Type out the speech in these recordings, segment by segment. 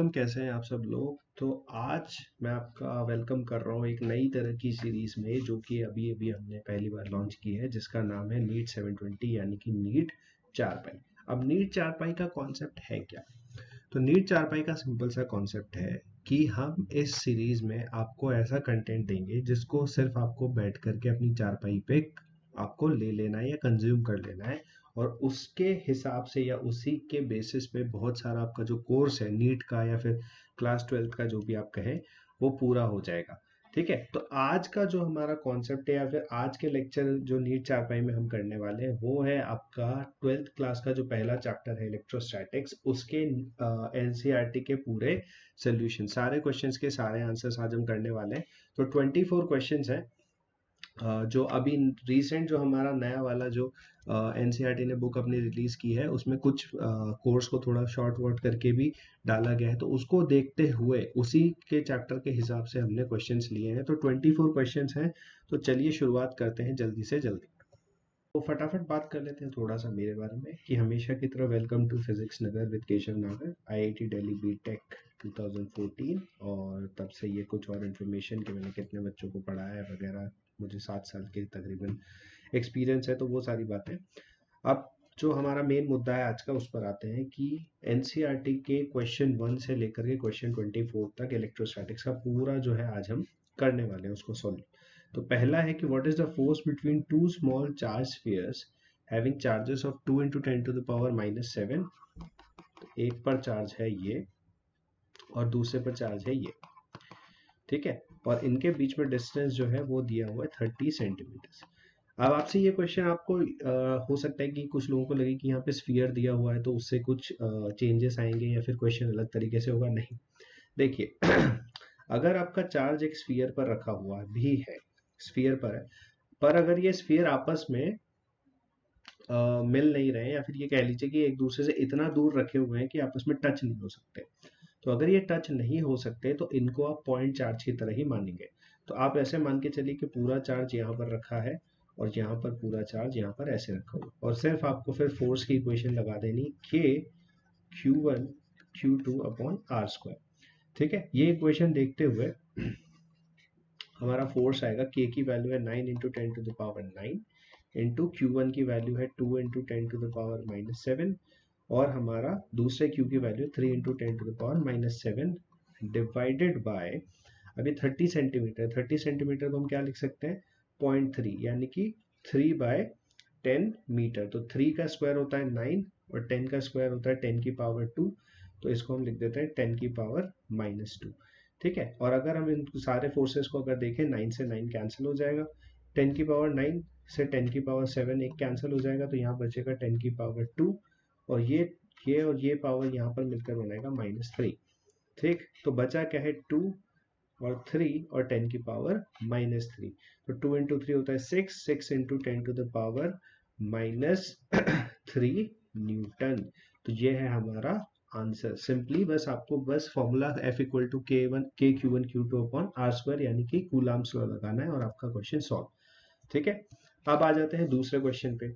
Welcome. कैसे हैं आप सब लोग। तो आज मैं आपका वेलकम कर रहा हूँ एक नई तरह की सीरीज में जो कि अभी अभी हमने पहली बार लॉन्च की है, जिसका नाम है नीट 720 यानी कि नीट चारपाई। अब नीट चारपाई का कॉन्सेप्ट है क्या? तो नीट चारपाई का सिंपल सा कॉन्सेप्ट है कि हम इस सीरीज में आपको ऐसा कंटेंट देंगे जिसको सिर्फ आपको बैठ करके अपनी चारपाई पे आपको ले लेना है या कंज्यूम कर लेना है, और उसके हिसाब से या उसी के बेसिस पे बहुत सारा आपका जो कोर्स है नीट का या फिर क्लास 12th का जो भी आप कहें वो पूरा हो जाएगा। ठीक है, तो आज का जो हमारा कॉन्सेप्ट है या फिर आज के लेक्चर जो नीट चारपाई में हम करने वाले हैं वो है आपका 12th क्लास का जो पहला चैप्टर है इलेक्ट्रोस्टैटिक्स, उसके एनसीईआरटी के पूरे सोल्यूशन, सारे क्वेश्चंस के सारे आंसर्स आज हम करने वाले हैं। तो 24 क्वेश्चंस हैं। जो अभी रिसेंट जो हमारा नया वाला जो एनसीईआरटी ने बुक अपनी रिलीज की है उसमें कुछ कोर्स को थोड़ा शॉर्ट वर्ट करके भी डाला गया है, तो उसको देखते हुए उसी के चैप्टर के हिसाब से हमने क्वेश्चंस लिए हैं। तो 24 क्वेश्चंस हैं। तो चलिए शुरुआत करते हैं जल्दी से जल्दी। तो फटाफट बात कर लेते हैं थोड़ा सा मेरे बारे में कि हमेशा की तरह welcome to physics Nagar with Keshav Nagar, IIT Delhi BTech 2014। और तब से ये कुछ और इन्फॉर्मेशन कि मैंने कितने बच्चों को पढ़ाया है वगैरह, मुझे 7 साल के तकरीबन एक्सपीरियंस है, तो वो सारी बातें। अब जो हमारा मेन मुद्दा है आज का उस पर आते हैं कि एनसीईआरटी के क्वेश्चन 1 से लेकर के क्वेश्चन 24 तक इलेक्ट्रोस्टैटिक्स का पूरा जो है आज हम करने वाले हैं उसको सॉल्व। तो पहला है कि what is the force between two small charge spheres having charges of 2 into 10 to the power -7। तो एक पर चार्ज है ये और दूसरे पर चार्ज है ये। ठीक है, और इनके बीच में डिस्टेंस जो है वो दिया हुआ है 30 सेंटीमीटर। अब आपसे ये क्वेश्चन आपको हो सकता है कि कुछ लोगों को लगे कि यहाँ पे स्फीयर दिया हुआ है तो उससे कुछ चेंजेस आएंगे या फिर क्वेश्चन अलग तरीके से होगा। नहीं, देखिए अगर आपका चार्ज एक स्फीयर पर रखा हुआ भी है, स्फीयर पर है, पर अगर ये स्फीयर आपस में मिल नहीं रहे या फिर ये कह लीजिए कि एक दूसरे से इतना दूर रखे हुए हैं कि आपस में टच नहीं हो सकते, तो अगर ये टच नहीं हो सकते तो इनको आप पॉइंट चार्ज की तरह ही मानेंगे। तो आप ऐसे मान के चलिए कि पूरा चार्ज यहाँ पर रखा है और यहाँ पर पूरा चार्ज यहाँ पर ऐसे रखा हुआ, और सिर्फ आपको फिर फोर्स की इक्वेशन लगा देनी k q1 q2 upon r square. ठीक है, ये इक्वेशन देखते हुए हमारा फोर्स आएगा k की वैल्यू है 9 इंटू 10⁻⁹ इंटू q1 की वैल्यू है 2 इंटू 10⁻⁻7, और हमारा दूसरे q की वैल्यू 3 इंटू 10⁻⁻7 डिवाइडेड बाय, अभी 30 सेंटीमीटर, 30 सेंटीमीटर को हम क्या लिख सकते हैं 0.3 यानी कि 3/10 मीटर। तो 3 का स्क्वायर होता है 9 और 10 का स्क्वायर होता है 10 की पावर 2, तो इसको हम लिख देते हैं 10 की पावर -2। ठीक है, और अगर हम इन सारे फोर्सेस को अगर देखें 9 से 9 कैंसिल हो जाएगा, 10 की पावर 9 से 10 की पावर 7 एक कैंसिल हो जाएगा, तो यहाँ बचेगा 10 की पावर 2, और ये और ये पावर यहाँ पर मिलकर बनाएगा -3। ठीक, तो बचा क्या है 2 और 3 और 10 की पावर -3। तो 2 इंटू 3 होता है 6, 6 into 10 to the power -3 newton. तो ये है हमारा आंसर। सिंपली बस आपको बस formula F equal to k q one q two upon r square यानी कि कूलाम्स लॉ लगाना है और आपका क्वेश्चन सॉल्व। ठीक है, अब आ जाते हैं दूसरे क्वेश्चन पे।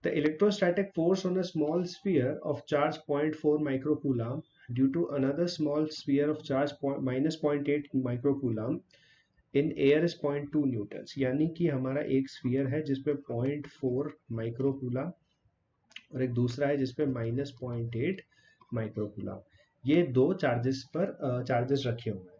The electrostatic force on a small sphere of charge 0.4 microcoulomb due to another small sphere of charge -0.8 microcoulomb in air is 0.2 Newton's. यानी कि हमारा एक स्फीयर है जिसपे 0.4 माइक्रोकूलम और एक दूसरा है जिसपे -0.8 माइक्रोकूलम। ये दो चार्जेस पर चार्जेस रखे हुए हैं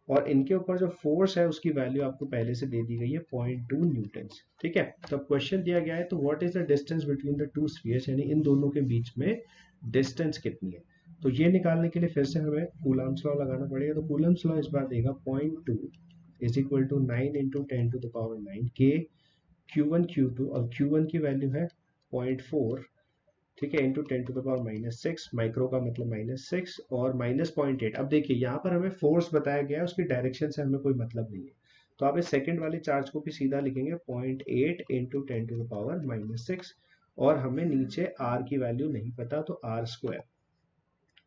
और इनके ऊपर जो फोर्स है उसकी वैल्यू आपको पहले से दे दी गई है 0.2 न्यूटन्स। ठीक है, तो क्वेश्चन दिया गया है तो what is the distance between the two spheres, यानी इन दोनों के बीच में डिस्टेंस कितनी है। तो ये निकालने के लिए फिर से हमें कूलम्स लॉ लगाना पड़ेगा। तो कूलम्स लॉ इस बार देगा 0.2 is equal to 9 into 10 to the power 9 के Q1 Q2, और Q1 की वैल्यू है 0.4, ठीक है, into 10 to the power -6, micro का मतलब -6 और -0.8। अब देखिए यहाँ पर हमें फोर्स बताया गया है, उसकी डायरेक्शन से हमें कोई मतलब नहीं है, तो आप इस सेकंड वाले चार्ज को भी सीधा लिखेंगे 0.8 इंटू 10 टू द पावर -6, और हमें नीचे r की वैल्यू नहीं पता तो r स्क्वायर।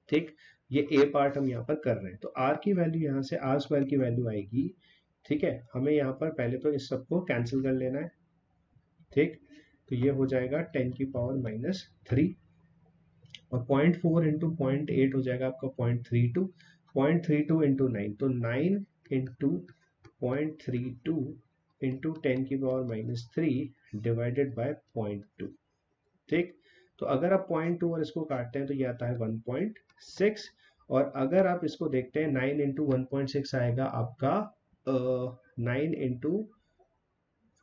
ठीक, ये a पार्ट हम यहाँ पर कर रहे हैं, तो r की वैल्यू यहाँ से r स्क्वायर की वैल्यू आएगी। ठीक है, हमें यहाँ पर पहले तो इस सबको कैंसिल कर लेना है। ठीक, तो ये हो जाएगा 10 की पावर -3 और 0.4 इंटू 0.8 हो जाएगा आपका 0.32, 0.32 इंटू 9, तो 9 इंटू 0.32 इंटू 10⁻³ डिवाइडेड बाय 0.2। ठीक, तो अगर आप 0.2 और इसको काटते हैं तो ये आता है 1.6, और अगर आप इसको देखते हैं 9 इंटू 1.6 आएगा आपका 9 इंटू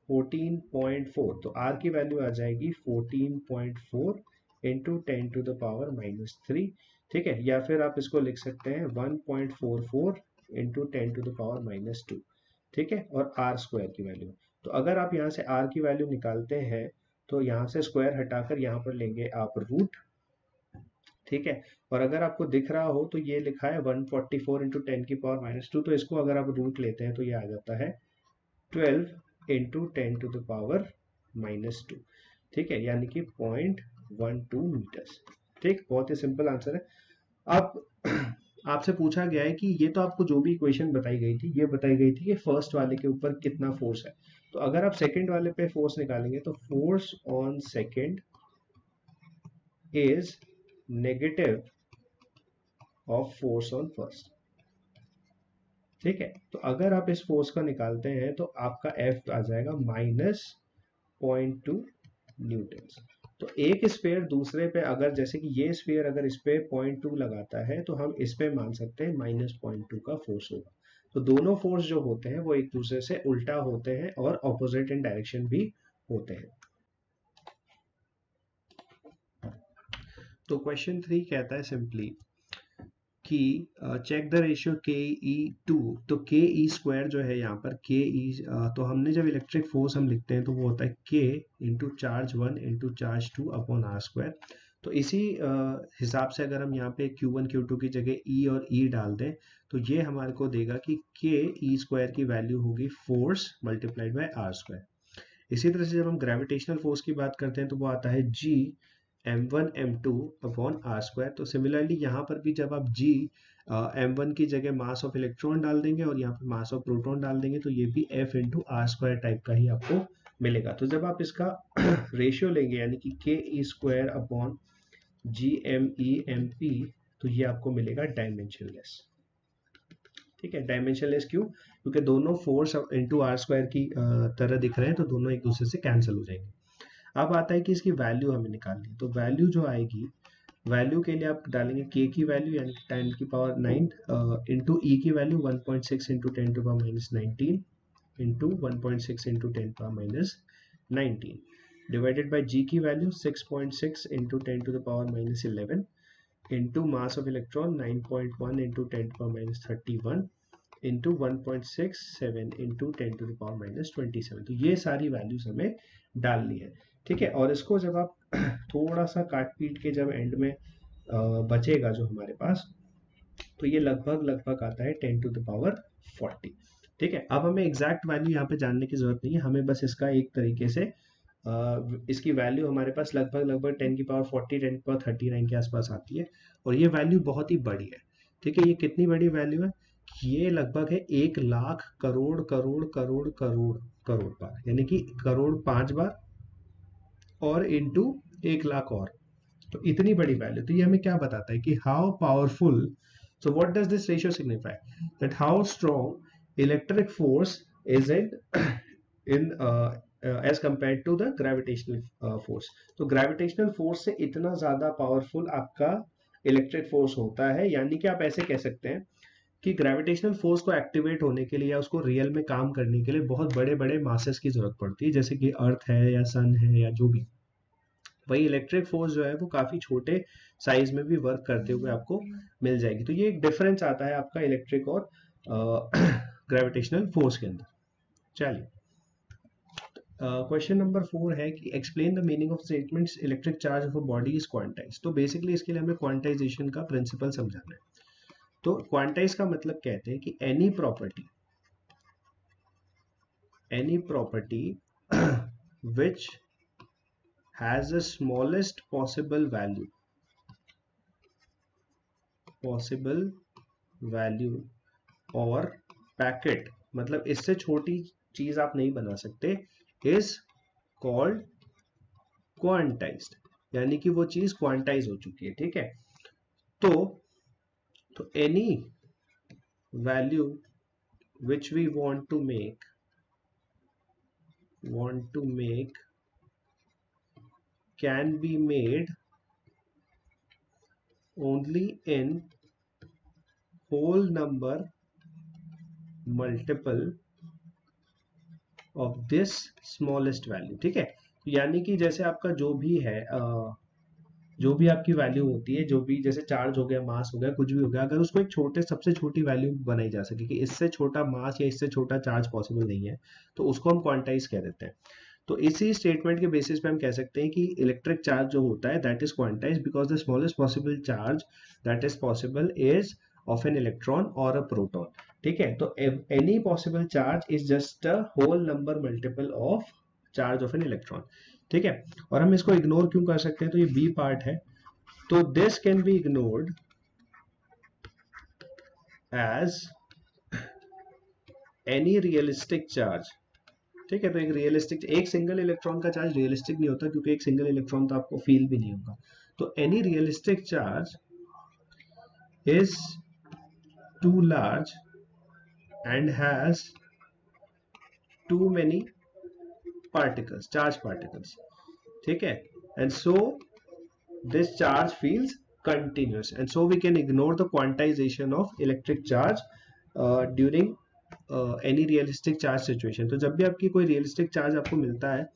14.4, तो r की वैल्यू आ जाएगी 14.4 इंटू 10⁻³ ठीक है, या फिर आप इसको लिख सकते हैं 1.44 इंटू 10⁻², ठीक है, और r स्क्वायर की वैल्यू। तो अगर आप यहाँ से r की वैल्यू निकालते हैं तो यहाँ से स्क्वायर हटाकर यहाँ पर लेंगे आप रूट, ठीक है, और अगर आपको दिख रहा हो तो ये लिखा है 144 इंटू 10⁻², तो इसको अगर आप रूट लेते हैं तो ये आ जाता है 12 इंटू 10⁻², ठीक है, यानी कि 0.12 मीटर्स। ठीक, बहुत ही सिंपल आंसर है। अब आपसे पूछा गया है कि ये तो आपको जो भी इक्वेशन बताई गई थी, ये बताई गई थी कि फर्स्ट वाले के ऊपर कितना फोर्स है, तो अगर आप सेकंड वाले पे फोर्स निकालेंगे तो force on second is negative of force on first. ठीक है, तो अगर आप इस फोर्स का निकालते हैं तो आपका F आ जाएगा -0.2 न्यूटन। तो एक स्फीयर दूसरे पे अगर, जैसे कि ये स्फीयर अगर इस पे 0.2 लगाता है तो हम इस पे मान सकते हैं -0.2 का फोर्स होगा। तो दोनों फोर्स जो होते हैं वो एक दूसरे से उल्टा होते हैं और ऑपोजिट इन डायरेक्शन भी होते हैं। तो क्वेश्चन 3 कहता है सिंपली कि चेक द रेशियो KE2, तो KE² जो है यहाँ पर KE, तो हमने जब इलेक्ट्रिक फोर्स हम लिखते हैं तो वो होता है K into charge 1 into charge 2 upon R²। तो इसी हिसाब से अगर हम यहाँ पे Q1 Q2 की जगह E और E डाल दें तो ये हमारे को देगा कि KE² की वैल्यू होगी फोर्स मल्टीप्लाइड बाय R²। इसी तरह से जब हम ग्रेविटेशनल फोर्स की बात करते हैं तो वो आता है G m1 m2 upon R²। तो सिमिलरली यहाँ पर भी जब आप G m1 की जगह मास ऑफ इलेक्ट्रॉन डाल देंगे और यहाँ पर मास ऑफ प्रोटॉन डाल देंगे तो ये भी F इंटू R² टाइप का ही आपको मिलेगा। तो जब आप इसका रेशियो लेंगे यानी कि KE² अपॉन GME_MP, तो ये आपको मिलेगा डायमेंशनलेस। ठीक है, डायमेंशनलेस क्यों? क्योंकि दोनों फोर्स इंटू R² की तरह दिख रहे हैं, तो दोनों एक दूसरे से कैंसिल हो जाएंगे। अब आता है कि इसकी वैल्यू हमें निकालनी है, तो वैल्यू जो आएगी, वैल्यू के लिए आप डालेंगे k की वैल्यू यानी कि 10⁹ इंटू ई की value 1.6 into 10⁻19 into 1.6 into 10⁻19 divided by G की value 6.6 into 10⁻11 into mass of electron 9.1 into 10⁻31 into 1.67 into 10⁻27। तो ये सारी वैल्यूज हमें डालनी है। ठीक है, और इसको जब आप थोड़ा सा काट पीट के जब एंड में बचेगा जो हमारे पास, तो ये लगभग आता है 10⁻40। ठीक है, अब हमें एग्जैक्ट वैल्यू यहाँ पे जानने की जरूरत नहीं है, हमें बस इसका एक तरीके से इसकी वैल्यू हमारे पास लगभग 10⁻40 10⁻39 के आसपास आती है, और ये वैल्यू बहुत ही बड़ी है। ठीक है, ये कितनी बड़ी वैल्यू है? ये लगभग है 1,00,000 करोड़ करोड़ करोड़ करोड़ करोड़ बार, यानी कि करोड़ 5 बार और इंटू 1,00,000 और, तो इतनी बड़ी वैल्यू। तो ये हमें क्या बताता है कि how powerful, so what does this ratio signify? That how strong electric force is it in as compared to the gravitational force? तो gravitational force से इतना ज्यादा पावरफुल आपका इलेक्ट्रिक फोर्स होता है, यानी कि आप ऐसे कह सकते हैं कि ग्रेविटेशनल फोर्स को एक्टिवेट होने के लिए या उसको रियल में काम करने के लिए बहुत बड़े बड़े मासेस की जरूरत पड़ती है, जैसे कि अर्थ है या सन है या जो भी। वही इलेक्ट्रिक फोर्स जो है वो काफी छोटे साइज में भी वर्क करते हुए आपको मिल जाएगी। तो ये एक डिफरेंस आता है आपका इलेक्ट्रिक और ग्रेविटेशनल फोर्स के अंदर। चलिए, क्वेश्चन नंबर 4 है कि explain the meaning of statements electric charge of a body is quantize. तो बेसिकली इसके लिए हमें क्वांटाइजेशन का प्रिंसिपल समझाना है। तो क्वांटाइज का मतलब कहते हैं कि any property which has the smallest possible value और पैकेट, मतलब इससे छोटी चीज आप नहीं बना सकते, इज कॉल्ड क्वांटाइज्ड, यानी कि वो चीज क्वांटाइज हो चुकी है। ठीक है, तो any value which we want to make can be made only in whole number multiple of this smallest value। ठीक है, यानी कि जैसे आपका जो भी है जो भी आपकी वैल्यू होती है, जो भी जैसे चार्ज हो गया, मास हो गया, कुछ भी हो गया, अगर उसको एक छोटे सबसे छोटी वैल्यू बनाई जा सके कि इससे छोटा मास या इससे छोटा चार्ज पॉसिबल नहीं है, तो उसको हम क्वांटाइज कह देते हैं। तो इसी स्टेटमेंट के बेसिस पे हम कह सकते हैं कि इलेक्ट्रिक चार्ज जो होता है that is quantized because the smallest possible charge that is possible is of an electron और अ प्रोटॉन। ठीक है, तो any possible charge is just a whole number multiple of charge of an electron. ठीक है, और हम इसको ignore क्यों कर सकते हैं, तो ये बी पार्ट है, तो this can be ignored as any realistic charge. ठीक है, तो एक रियलिस्टिक, एक सिंगल इलेक्ट्रॉन का चार्ज रियलिस्टिक नहीं होता क्योंकि एक सिंगल इलेक्ट्रॉन तो आपको फील भी नहीं होगा। तो any realistic charge is too large and has too many particles, charge particles। ठीक है, and so this charge feels continuous and so we can ignore the quantization of electric charge during any realistic charge situation। तो जब भी आपकी कोई realistic charge आपको मिलता है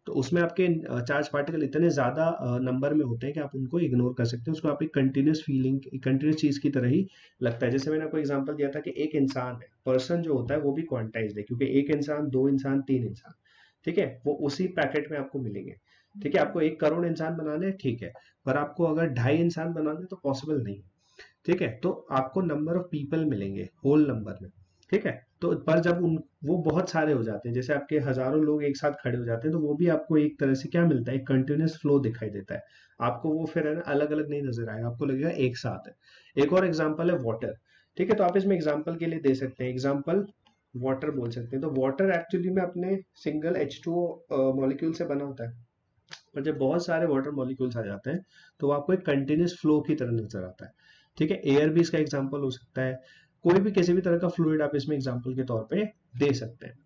तो उसमें आपके चार्ज पार्टिकल इतने ज्यादा नंबर में होते हैं कि आप उनको इग्नोर कर सकते हैं, उसको आप एक कंटिन्यूस फीलिंग, कंटिन्यूस चीज की तरह ही लगता है। जैसे मैंने आपको एग्जांपल दिया था कि एक इंसान है, पर्सन जो होता है वो भी क्वांटाइज्ड है क्योंकि एक इंसान, दो इंसान, तीन इंसान, ठीक है, वो उसी पैकेट में आपको मिलेंगे। ठीक है, आपको 1 करोड़ इंसान बनाने हैं, ठीक है, पर आपको अगर 2.5 इंसान बनाने तो पॉसिबल नहीं है। ठीक है, तो आपको नंबर ऑफ पीपल मिलेंगे होल नंबर में। ठीक है, तो पर जब उन वो बहुत सारे हो जाते हैं, जैसे आपके हजारों लोग एक साथ खड़े हो जाते हैं, तो वो भी आपको एक तरह से क्या मिलता है, एक कंटिन्यूस फ्लो दिखाई देता है आपको। वो फिर है ना अलग अलग नहीं नजर आएगा, आपको लगेगा एक साथ है। एक और एग्जाम्पल है वाटर। ठीक है, तो आप इसमें एग्जाम्पल के लिए दे सकते हैं, एग्जाम्पल वाटर बोल सकते हैं। तो वाटर एक्चुअली में अपने सिंगल H2O मॉलिक्यूल से बना होता है, पर जब बहुत सारे वाटर मॉलिक्यूल्स आ जाते हैं तो वो आपको एक कंटिन्यूस फ्लो की तरह नजर आता है। ठीक है, एयर भी इसका एग्जांपल हो सकता है, कोई भी किसी भी तरह का फ्लूइड आप इसमें एग्जांपल के तौर पे दे सकते हैं।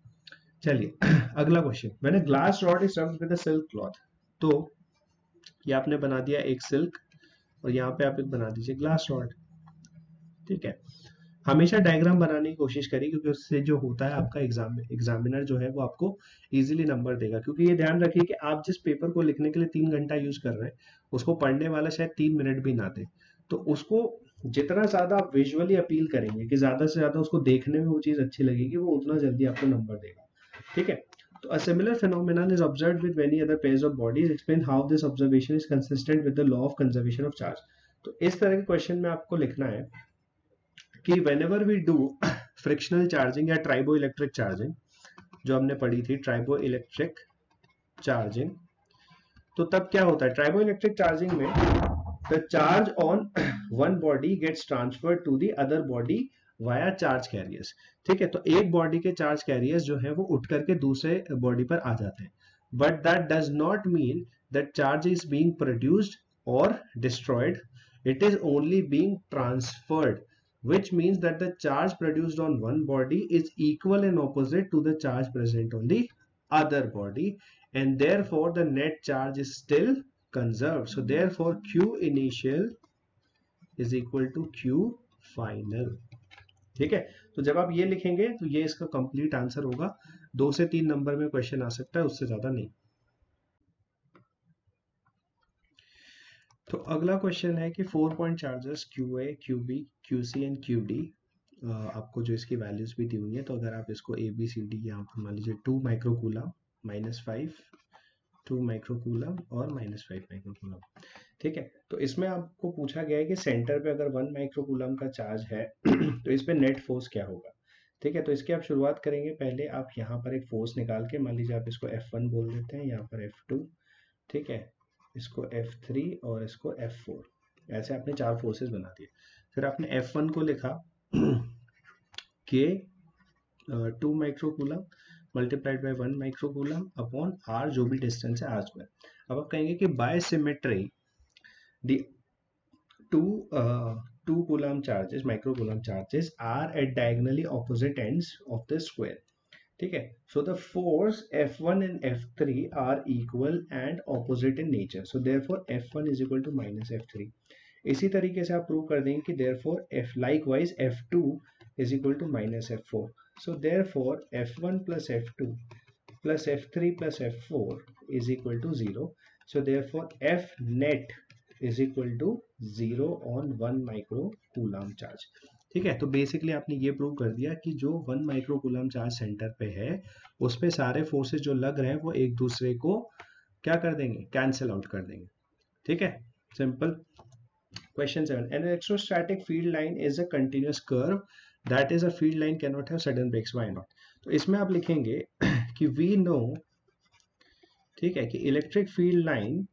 चलिए अगला question, when a glass rod is rubbed with a silk cloth. तो ये आपने बना दिया एक सिल्क और यहाँ पे आप एक बना दीजिए ग्लास रॉड। ठीक है, हमेशा डायग्राम बनाने की कोशिश करिए क्योंकि उससे जो होता है आपका एग्जामिनर जो है वो आपको इजीली नंबर देगा। क्योंकि ये ध्यान रखिए कि आप जिस पेपर को लिखने के लिए 3 घंटा यूज कर रहे हैं उसको पढ़ने वाला शायद 3 मिनट भी ना दे, तो उसको जितना ज्यादा आप विजुअली अपील करेंगे कि ज्यादा से ज्यादा उसको देखने में वो चीज अच्छी लगेगी, वो उतना जल्दी आपको नंबर देगा। ठीक है, तो a similar phenomenon is observed with many other pairs of bodies। Explain how this observation is consistent with the law of conservation of charge। तो इस तरह के क्वेश्चन में आपको लिखना है कि whenever we do frictional charging या ट्राइबो इलेक्ट्रिक चार्जिंग, जो हमने पढ़ी थी ट्राइबो इलेक्ट्रिक चार्जिंग, तो तब क्या होता है ट्राइबो इलेक्ट्रिक चार्जिंग में, the charge on one body gets transferred to the other body via charge carriers. ठीक है, तो एक बॉडी के चार्ज कैरियर्स जो है वो उठ करके दूसरे बॉडी पर आ जाते हैं, but that does not mean that charge is being produced और destroyed, it is only being transferred, which means that the charge produced on one body is equal and opposite to the charge present on the other body, and therefore the net charge is still conserved। So therefore Q initial is equal to Q final। ठीक है, तो जब आप ये लिखेंगे तो ये इसका कंप्लीट आंसर होगा। 2 से 3 नंबर में क्वेश्चन आ सकता है, उससे ज्यादा नहीं। तो अगला क्वेश्चन है कि 4 point charges QA, QB, QC and QD, आपको जो इसकी वैल्यूज भी दी हुई है। तो अगर आप इसको ABCD यहाँ पर मान लीजिए 2 माइक्रोकूलम, -5, 2 माइक्रोकूलम और -5 माइक्रोकूलम। ठीक है, तो इसमें आपको पूछा गया है कि सेंटर पे अगर 1 माइक्रोकूलम का चार्ज है तो इस पे नेट फोर्स क्या होगा। ठीक है, तो इसकी आप शुरुआत करेंगे, पहले आप यहाँ पर एक फोर्स निकाल के, मान लीजिए आप इसको F1 बोल देते हैं, यहाँ पर F2, ठीक है, इसको F3 और इसको F4, ऐसे आपने 4 फोर्सेस बना दिए। फिर आपने F1 को लिखा के 2 microcoulomb multiplied by 1 microcoulomb upon r, जो भी डिस्टेंस है r²। अब आप कहेंगे कि by symmetry the 2 coulomb charges, micro coulomb charges are at diagonally opposite ends of the square. ठीक है, so the force F1 and F3 are equal and opposite in nature, so therefore F1 is equal to minus F3. इसी तरीके से आप prove कर देंगे कि therefore F likewise F2 is equal to minus F4, so therefore F1 plus F2 plus F3 plus F4 is equal to 0, so therefore F net is equal to 0 on 1 micro coulomb charge. ठीक है, तो basically आपने ये prove कर दिया कि जो 1 micro coulomb charge centre पे है उस पे सारे फोर्सेस जो लग रहे हैं वो एक दूसरे को क्या कर देंगे, कैंसिल आउट कर देंगे. ठीक है, simple. Question 7, an electrostatic field line is a continuous curve that is a field line can not have sudden breaks, why not. तो इसमें आप लिखेंगे कि वी नो, ठीक है, कि electric field line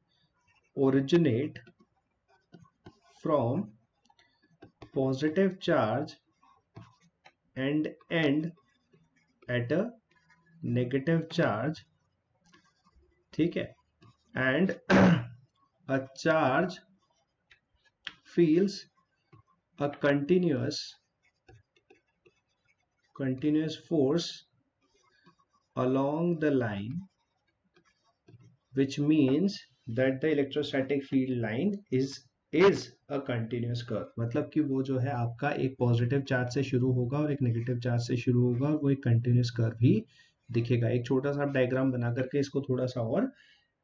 originate from positive charge and end at a negative charge, ठीक है, and a charge feels a continuous force along the line, which means that the electrostatic field line is a continuous curve. मतलब कि वो जो है आपका एक positive charge से शुरू होगा और एक नेगेटिव चार्ज से शुरू होगा और वो एक कंटिन्यूअस कर्व ही दिखेगा. एक छोटा सा डायग्राम बना करके इसको थोड़ा सा और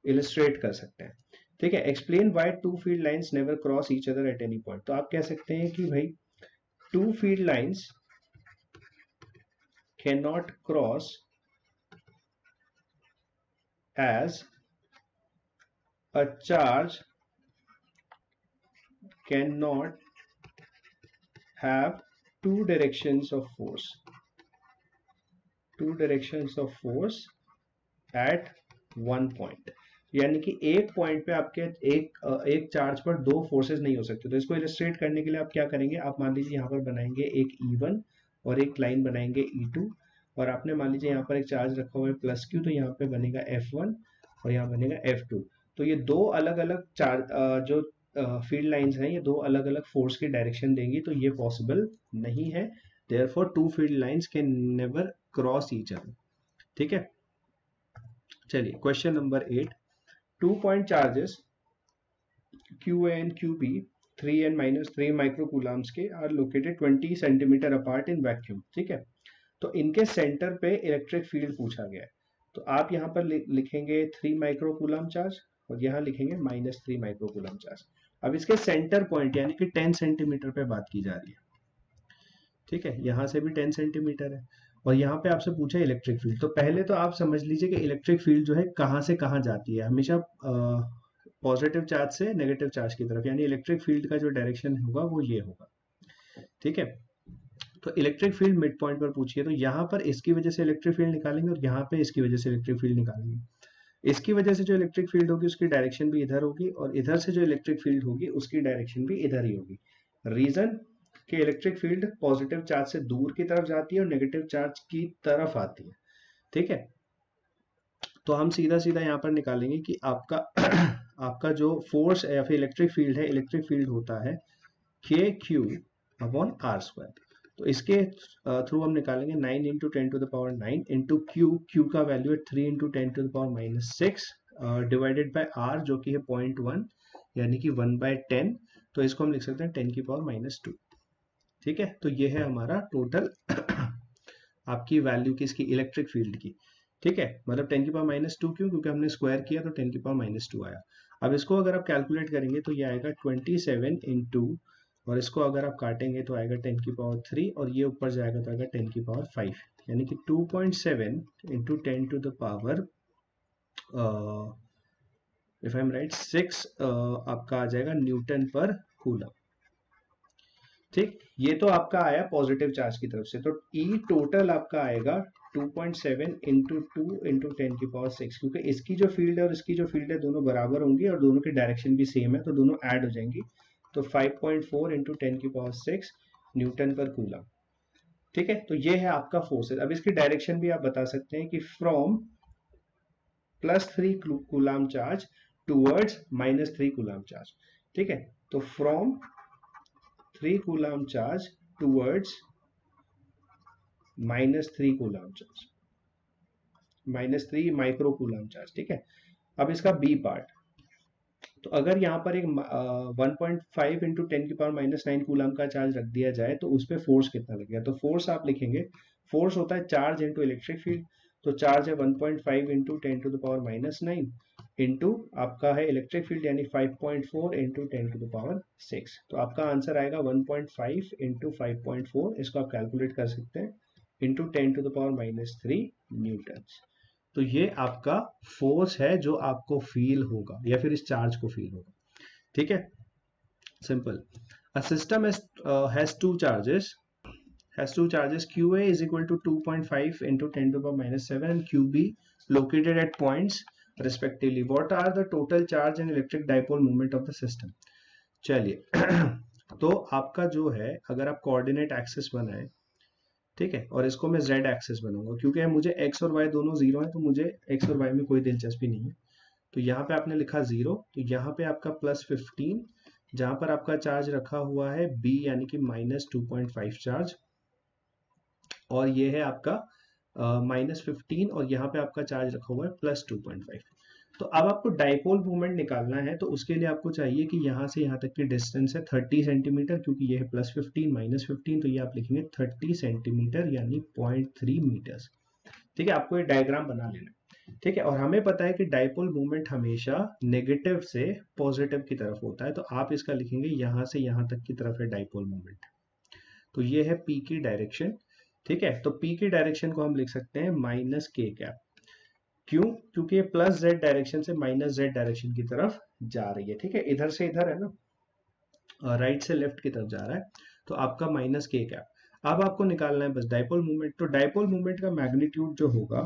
इलस्ट्रेट कर सकते हैं. ठीक है, explain why two field lines never cross each other at any point. तो आप कह सकते हैं कि भाई two field lines can not cross as a charge cannot have two directions of force at one point. यानी कि एक पॉइंट पे आपके एक चार्ज पर दो फोर्सेस नहीं हो सकते. तो इसको इलस्ट्रेट करने के लिए आप क्या करेंगे, आप मान लीजिए यहाँ पर बनाएंगे एक E1 और एक लाइन बनाएंगे E2 और आपने मान लीजिए यहाँ पर एक चार्ज रखा हुआ है प्लस Q, तो यहाँ पे बनेगा F1 और यहाँ बनेगा F2. तो ये दो अलग अलग चार्ज जो फील्ड लाइंस हैं ये दो अलग अलग फोर्स की डायरेक्शन देंगी, तो ये पॉसिबल नहीं है. Therefore two field lines can never cross each other. ठीक है, चलिए question number 8. 2 point charges QA and QB 3 and -3 microcoulombs के are located 20 centimetre apart in vacuum. ठीक है, तो इनके सेंटर पे इलेक्ट्रिक फील्ड पूछा गया है. तो आप यहाँ पर लिखेंगे 3 माइक्रोकूलम चार्ज और यहाँ लिखेंगे -3 माइक्रोकूलम चार्ज. अब इसके सेंटर पॉइंट यानी कि 10 सेंटीमीटर पे बात की जा रही है. ठीक है, यहाँ से भी 10 सेंटीमीटर है और यहाँ पे आपसे पूछा है इलेक्ट्रिक फील्ड. तो पहले तो आप समझ लीजिए कि इलेक्ट्रिक फील्ड जो है कहाँ से कहाँ जाती है, हमेशा पॉजिटिव चार्ज से नेगेटिव चार्ज की तरफ, यानी इलेक्ट्रिक फील्ड का जो डायरेक्शन होगा वो ये होगा. ठीक है, तो इलेक्ट्रिक फील्ड मिड पॉइंट पर पूछिए, तो यहाँ पर इसकी वजह से इलेक्ट्रिक फील्ड निकालेंगे और यहाँ पे इसकी वजह से इलेक्ट्रिक फील्ड निकालेंगे. इसकी वजह से जो इलेक्ट्रिक फील्ड होगी उसकी डायरेक्शन भी इधर होगी और इधर से जो इलेक्ट्रिक फील्ड होगी उसकी डायरेक्शन भी इधर ही होगी. रीजन कि इलेक्ट्रिक फील्ड पॉजिटिव चार्ज से दूर की तरफ जाती है और नेगेटिव चार्ज की तरफ आती है. ठीक है, तो हम सीधा सीधा यहाँ पर निकालेंगे कि आपका आपका जो फोर्स या फिर इलेक्ट्रिक फील्ड है, इलेक्ट्रिक फील्ड होता है KQ/R². तो इसके थ्रू हम निकालेंगे 9 into 10 to the power 9 into q का वैल्यू है 3 into 10 to the power -6 divided by r जो कि है 0.1 यानी कि 1/10. तो इसको हम लिख सकते हैं 10 की पावर -2. ठीक है, तो ये है हमारा टोटल आपकी वैल्यू किसकी, इलेक्ट्रिक फील्ड की. ठीक है, मतलब 10 की पावर -2 क्यों, क्योंकि हमने स्क्वायर किया तो 10 की पावर -2 आया. अब इसको अगर आप कैलकुलेट करेंगे तो ये आएगा 27 इंटू, और इसको अगर आप काटेंगे तो आएगा 10 की पावर 3 और ये ऊपर जाएगा तो आएगा 10 की पावर 5, यानी कि 2.7 into 10 to the power if I am right 6 आपका आ जाएगा न्यूटन पर कूलम. ठीक, ये तो आपका आया पॉजिटिव चार्ज की तरफ से. तो E टोटल आपका आएगा 2.7 इंटू 2 इंटू 10 की पावर 6, क्योंकि इसकी जो फील्ड है और इसकी जो फील्ड है दोनों बराबर होंगी और दोनों की डायरेक्शन भी सेम है तो दोनों ऐड हो जाएंगी. तो 5.4 इंटू 10 की पावर 6 न्यूटन पर कूलम. ठीक है, तो ये है आपका फोर्सेस. अब इसकी डायरेक्शन भी आप बता सकते हैं कि from +3 coulomb charge towards -3 coulomb charge. ठीक है, तो from 3 coulomb charge towards -3 coulomb charge, -3 micro coulomb charge. ठीक है, अब इसका बी पार्ट, तो अगर यहाँ पर एक 1.5 इंटू 10⁻⁹ कूलम का चार्ज रख दिया जाए तो उस पर फोर्स कितना लगेगा, तो फोर्स आप लिखेंगे, फोर्स होता है चार्ज इंटू इलेक्ट्रिक फील्ड, तो चार्ज है 1.5 इंटू 10⁻⁹ इंटू आपका है इलेक्ट्रिक फील्ड यानी 5.4 इंटू 10⁻⁶, तो आपका आंसर आएगा 1.5 इंटू 5.4, इसको आप कैलकुलेट कर सकते हैं, इंटू 10⁻³ न्यूटन। तो ये आपका फोर्स है जो आपको फील होगा या फिर इस चार्ज को फील होगा। ठीक है, simple. A system has two charges QA is equal to 2.5 into 10⁻⁷ and QB located at points respectively. What are the total charge and electric dipole moment of the system? चलिए तो आपका जो है, अगर आप कोऑर्डिनेट एक्सिस बनाए, ठीक है, और इसको मैं z एक्सिस बनाऊंगा, क्योंकि मुझे x और y दोनों जीरो है तो मुझे x और y में कोई दिलचस्पी नहीं है, तो यहाँ पे आपने लिखा 0, तो यहाँ पे आपका +15, जहां पर आपका चार्ज रखा हुआ है b यानी कि -2.5 चार्ज, और ये है आपका -15, और यहाँ पे आपका चार्ज रखा हुआ है +2.5। तो अब आपको डाइपोल मोमेंट निकालना है, तो उसके लिए आपको चाहिए कि यहाँ से यहाँ तक की डिस्टेंस है 30 सेंटीमीटर, क्योंकि ये है +15 -15, तो ये आप लिखेंगे 30 सेंटीमीटर यानी 0.3 मीटर्स। ठीक है, आपको ये डायग्राम बना लेना। ठीक है, और हमें पता है कि डाइपोल मोमेंट हमेशा नेगेटिव से पॉजिटिव की तरफ होता है, तो आप इसका लिखेंगे यहाँ से यहाँ तक की तरफ है डाइपोल मोमेंट, तो ये है पी की डायरेक्शन। ठीक है, तो पी की डायरेक्शन को हम लिख सकते हैं -k कैप। क्यों? क्योंकि ये +z डायरेक्शन से -z डायरेक्शन की तरफ जा रही है। ठीक है, इधर से इधर है ना, राइट से लेफ्ट की तरफ जा रहा है, तो आपका -k कैप। अब आपको निकालना है बस डाइपोल मोमेंट, तो डाइपोल मोमेंट का मैग्नीट्यूड जो होगा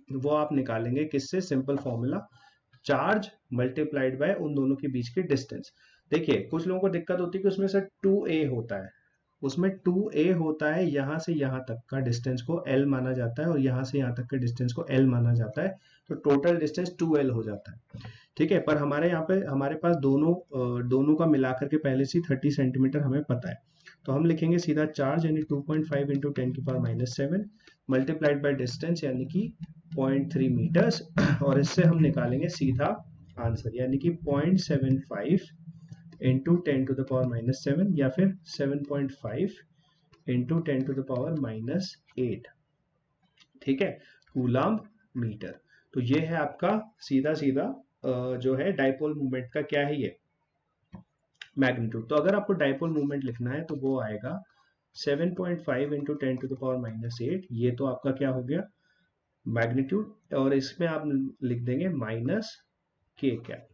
वो आप निकालेंगे किससे, simple formula, charge multiplied by उन दोनों के बीच की डिस्टेंस। देखिए कुछ लोगों को दिक्कत होती है कि उसमें से 2a होता है, उसमें 2a होता है, यहाँ से यहाँ तक का डिस्टेंस को l माना जाता है और यहाँ से यहाँ तक के डिस्टेंस को l माना जाता है, तो टोटल डिस्टेंस 2l हो जाता है। ठीक है, पर हमारे यहाँ पे हमारे पास दोनों का मिलाकर के पहले से 30 सेंटीमीटर हमें पता है, तो हम लिखेंगे सीधा चार्ज यानी 2.5 इंटू 10⁻⁷ मल्टीप्लाइड बाय डिस्टेंस यानी कि 0.3 मीटर्स, और इससे हम निकालेंगे सीधा आंसर यानी कि 0.75 इंटू 10⁻⁷ या फिर 7.5 इंटू 10⁻⁸। ठीक है, कूलम मीटर। तो ये है आपका सीधा सीधा जो है डाइपोल मूवमेंट का क्या है, ये मैग्नीट्यूड। तो अगर आपको डाइपोल मूवमेंट लिखना है तो वो आएगा 7.5 इंटू 10⁻⁸, ये तो आपका क्या हो गया मैग्नीट्यूड, और इसमें आप लिख देंगे -k कैप,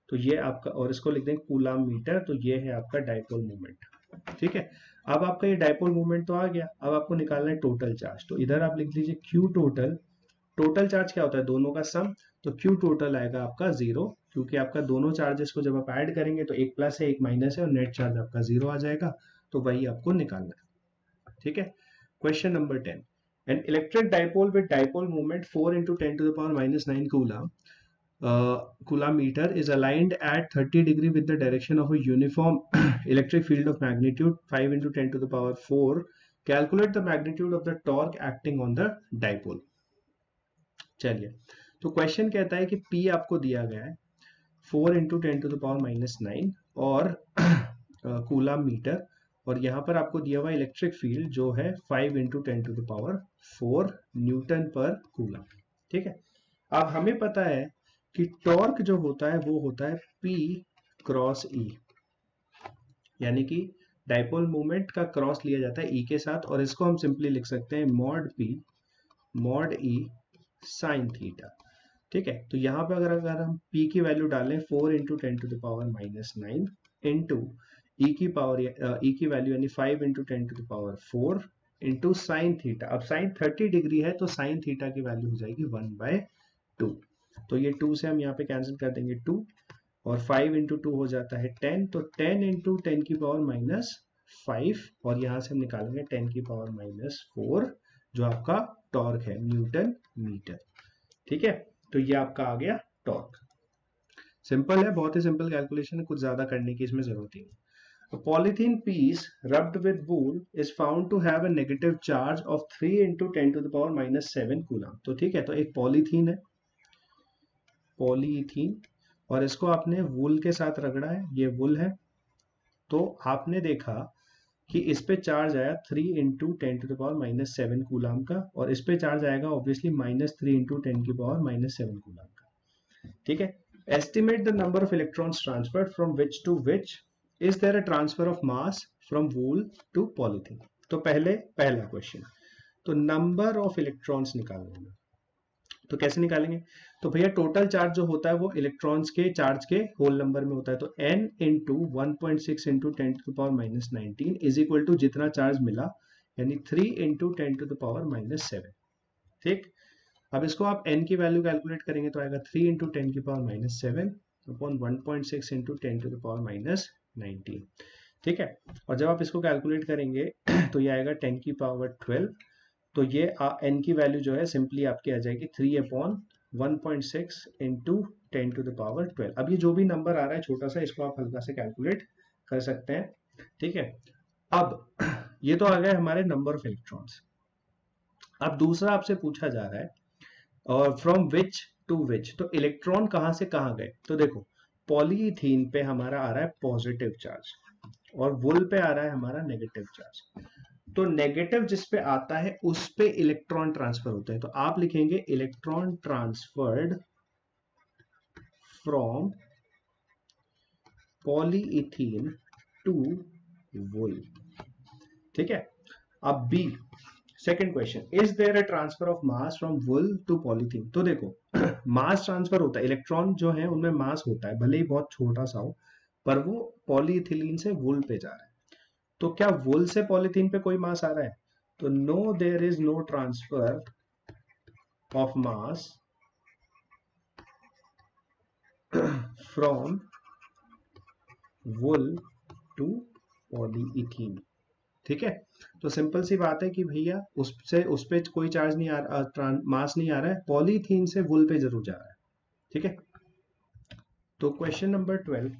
तो ये आपका, और इसको लिख देंगे कूलम मीटर, तो ये है आपका डाइपोल मोमेंट। ठीक है, अब आपका ये डाइपोल मोमेंट तो आ गया, अब आपको निकालना है टोटल चार्ज, तो इधर आप लिख लीजिए Q टोटल। टोटल चार्ज क्या होता है, दोनों का सम, तो Q टोटल आएगा आपका 0, क्योंकि आपका दोनों चार्जेस को जब आप ऐड करेंगे तो एक प्लस है एक माइनस है और नेट चार्ज आपका 0 आ जाएगा, तो वही आपको निकालना है। ठीक है, question number 10, an electric dipole with dipole moment 4 into 10⁻⁹ coulomb Coulomb meter is aligned at 30 degree with the direction of a uniform electric field of magnitude 5 into 10⁴. Calculate the magnitude of the torque acting on the dipole. चलिए, तो question कहता है कि P आपको दिया गया है 4 into 10⁻⁹ और कूलम मीटर, और यहाँ पर आपको दिया हुआ इलेक्ट्रिक फील्ड जो है 5 into 10⁴ न्यूटन पर कूलम। ठीक है, अब हमें पता है कि टॉर्क जो होता है वो होता है P क्रॉस E, यानी कि डाइपोल मोमेंट का क्रॉस लिया जाता है E के साथ, और इसको हम सिंपली लिख सकते हैं mod P mod E sine theta. ठीक है, तो यहाँ पे अगर हम P की वैल्यू डालें 4 इंटू 10⁻⁹ इंटू E की वैल्यू यानी 5 इंटू 10⁴ इंटू साइन थीटा, अब साइन 30 डिग्री है तो साइन थीटा की वैल्यू हो जाएगी 1/2, तो ये 2 से हम यहाँ पे कैंसिल कर देंगे 2, और 5 इंटू 2 हो जाता है 10, तो 10 इंटू 10⁻⁵, और यहाँ से हम निकालेंगे 10⁻⁴ जो आपका टॉर्क है न्यूटन मीटर। ठीक है, तो ये आपका आ गया टॉर्क। सिंपल है, बहुत ही सिंपल कैलकुलेशन है, कुछ ज्यादा करने की इसमें जरूरत ही नहीं। A polythene piece rubbed with wool is found to have a negative charge of 3 into 10 to the power minus 7 coulomb. तो ठीक है, तो एक पॉलीथीन है, पॉलीथीन, और इसको आपने वूल के साथ रगड़ा है, ये वूल है, तो आपने देखा कि इस पे चार्ज आया 3 into 10 to the power minus 7 coulomb का, और इस पे चार्ज आएगा ऑब्वियसली माइनस 3 इंटू 10 की पावर माइनस 7 कूलम का। ठीक है, estimate the number of electrons transferred from which to which, is there a transfer of mass from wool to polythene. तो पहला क्वेश्चन, तो नंबर ऑफ इलेक्ट्रॉन्स निकालना है, तो कैसे निकालेंगे? तो भैया टोटल चार्ज जो होता है वो इलेक्ट्रॉन्स के चार्ज के होल नंबर में होता है, तो n into 1.6 into 10 to the power minus 19 is equal to जितना चार्ज मिला, यानी 3 into 10 to the power minus 7। ठीक, अब इसको आप n की वैल्यू कैलकुलेट करेंगे तो आएगा 3 इंटू 10 की power minus 7 upon 1.6 into 10 to the power minus 19। ठीक है, और जब आप इसको कैलकुलेट करेंगे तो ये आएगा 10 की पावर 12, तो ये n की वैल्यू जो है सिंपली आपकी आ जाएगी 3 upon 1.6 into 10 to the power 12। अब ये जो भी नंबर आ रहा है छोटा सा, इसको आप हल्का से कैलकुलेट कर सकते हैं। ठीक है, अब ये तो आ गए हमारे नंबर ऑफ इलेक्ट्रॉन्स। अब दूसरा आपसे पूछा जा रहा है और फ्रॉम विच टू विच, तो इलेक्ट्रॉन कहां से कहां गए? तो देखो पॉलीथीन पे हमारा आ रहा है पॉजिटिव चार्ज और वुल पे आ रहा है हमारा नेगेटिव चार्ज। तो नेगेटिव जिस पे आता है उस पे इलेक्ट्रॉन ट्रांसफर होते हैं, तो आप लिखेंगे electron transferred from polyethene to wool. ठीक है, अब B second question, is there a transfer of mass from wool to polythene. तो देखो मास ट्रांसफर होता है, इलेक्ट्रॉन जो है उनमें मास होता है, भले ही बहुत छोटा सा हो, पर वो पॉलीइथिलीन से वुल पे जा रहा है। तो क्या वुल से पॉलीथीन पे कोई मास आ रहा है? तो no, there is no transfer of mass from wool to polyethene. ठीक है, तो सिंपल सी बात है कि भैया उस पे कोई चार्ज नहीं आ रहा, मास नहीं आ रहा है, पॉलीथीन से वुल पे जरूर जा रहा है। ठीक है, तो क्वेश्चन नंबर 12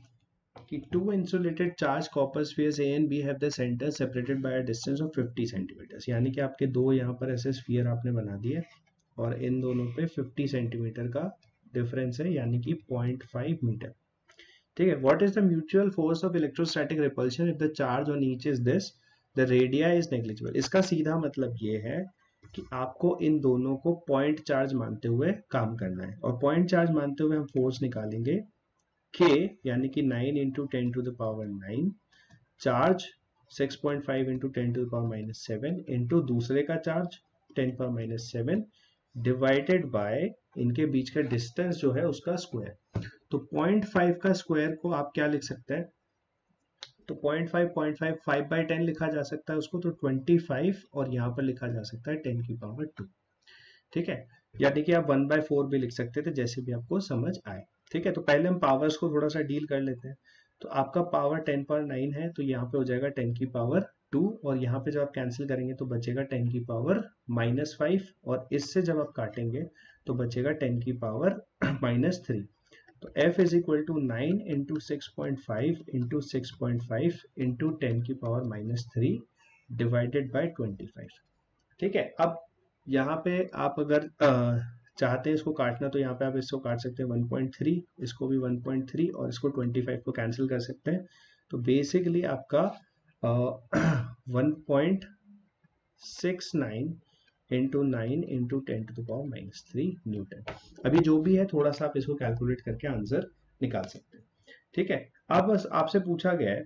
कि two insulated charge copper spheres A and B have the centre separated by a distance of 50 centimetres, यानी कि आपके दो यहाँ पर ऐसे स्फीयर आपने बना दिए और इन दोनों पे 50 सेंटीमीटर का डिफरेंस है, यानी कि 0.5 मीटर। ठीक है, what is the mutual force of electrostatic repulsion if the charge on each is this, the radii is negligible. इसका सीधा मतलब ये है कि आपको इन दोनों को पॉइंट चार्ज मानते हुए काम करना है, और पॉइंट चार्ज मानते हुए हम फोर्स निकालेंगे k, यानी कि 9 into 10 to the power 9, charge 6.5 into 10 to the power minus 7 into दूसरे का charge 10 power minus 7 divided by इनके बीच का डिस्टेंस जो है उसका स्क्वायर। तो 0.5 का स्क्वायर को आप क्या लिख सकते हैं? तो 0.5 5 बाई 10 लिखा जा सकता है उसको, तो 25, और यहाँ पर लिखा जा सकता है 10 की पावर 2। ठीक है, यानी कि आप 1/4 भी लिख सकते थे, जैसे भी आपको समझ आए। ठीक है, तो पहले हम पावर्स को थोड़ा सा डील कर लेते हैं। तो आपका पावर 10 पावर 9 है, तो यहाँ पे हो जाएगा 10 की पावर 2, और यहाँ पे जब आप कैंसिल करेंगे तो बचेगा 10 की पावर माइनस 5, और इससे जब आप काटेंगे तो बचेगा 10 की पावर माइनस 3। तो F is equal to 9 into 6.5 into 6.5 into 10 की पावर माइनस 3 डिवाइडेड बाई 25। ठीक है, अब यहाँ पे आप अगर चाहते हैं इसको काटना, तो यहाँ पे आप इसको काट सकते हैं 1.3, इसको भी 1.3, और इसको 25 को कैंसिल कर सकते हैं। तो बेसिकली आपका 1.69 into 9 into 10 to the power minus 3 newton. अभी जो भी है थोड़ा सा आप इसको कैलकुलेट करके आंसर निकाल सकते हैं। ठीक है, अब बस आपसे पूछा गया है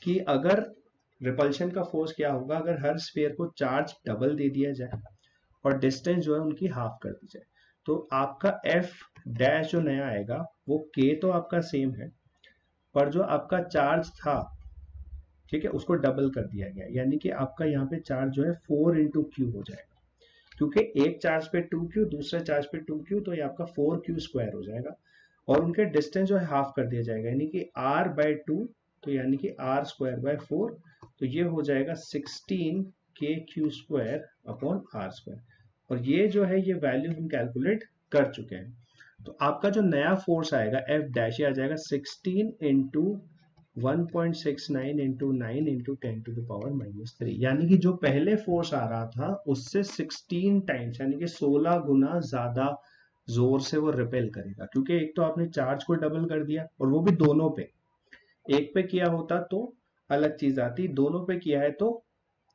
कि अगर रिपल्शन का फोर्स क्या होगा अगर हर स्फीयर को चार्ज डबल दे दिया जाए और डिस्टेंस जो है उनकी हाफ कर दी जाए। तो आपका एफ डैश जो नया आएगा वो के तो आपका सेम है, पर जो आपका चार्ज था, ठीक है, उसको डबल कर दिया गया, यानी कि आपका यहाँ पे चार्ज जो है 4 इंटू क्यू हो जाएगा, क्योंकि एक चार्ज पे 2q, दूसरे चार्ज पे 2q, तो ये आपका 4q स्क्वायर हो जाएगा, और उनके डिस्टेंस जो है हाफ कर दिया जाएगा, यानी कि r बाई 2, तो यानी कि r स्क्वायर बाय 4, तो ये हो जाएगा 16kq square upon r square, और ये जो है ये वैल्यू हम कैलकुलेट कर चुके हैं। तो आपका जो नया फोर्स आएगा एफ डैश, आ जाएगा 16 इंटू 1.69 इंटू 9 इंटू 10⁻⁻3, यानी कि जो पहले फोर्स आ रहा था उससे 16 टाइम्स यानी कि 16 गुना ज्यादा जोर से वो रिपेल करेगा, क्योंकि एक तो आपने चार्ज को डबल कर दिया और वो भी दोनों पे। एक पे किया होता तो अलग चीज आती, दोनों पे किया है तो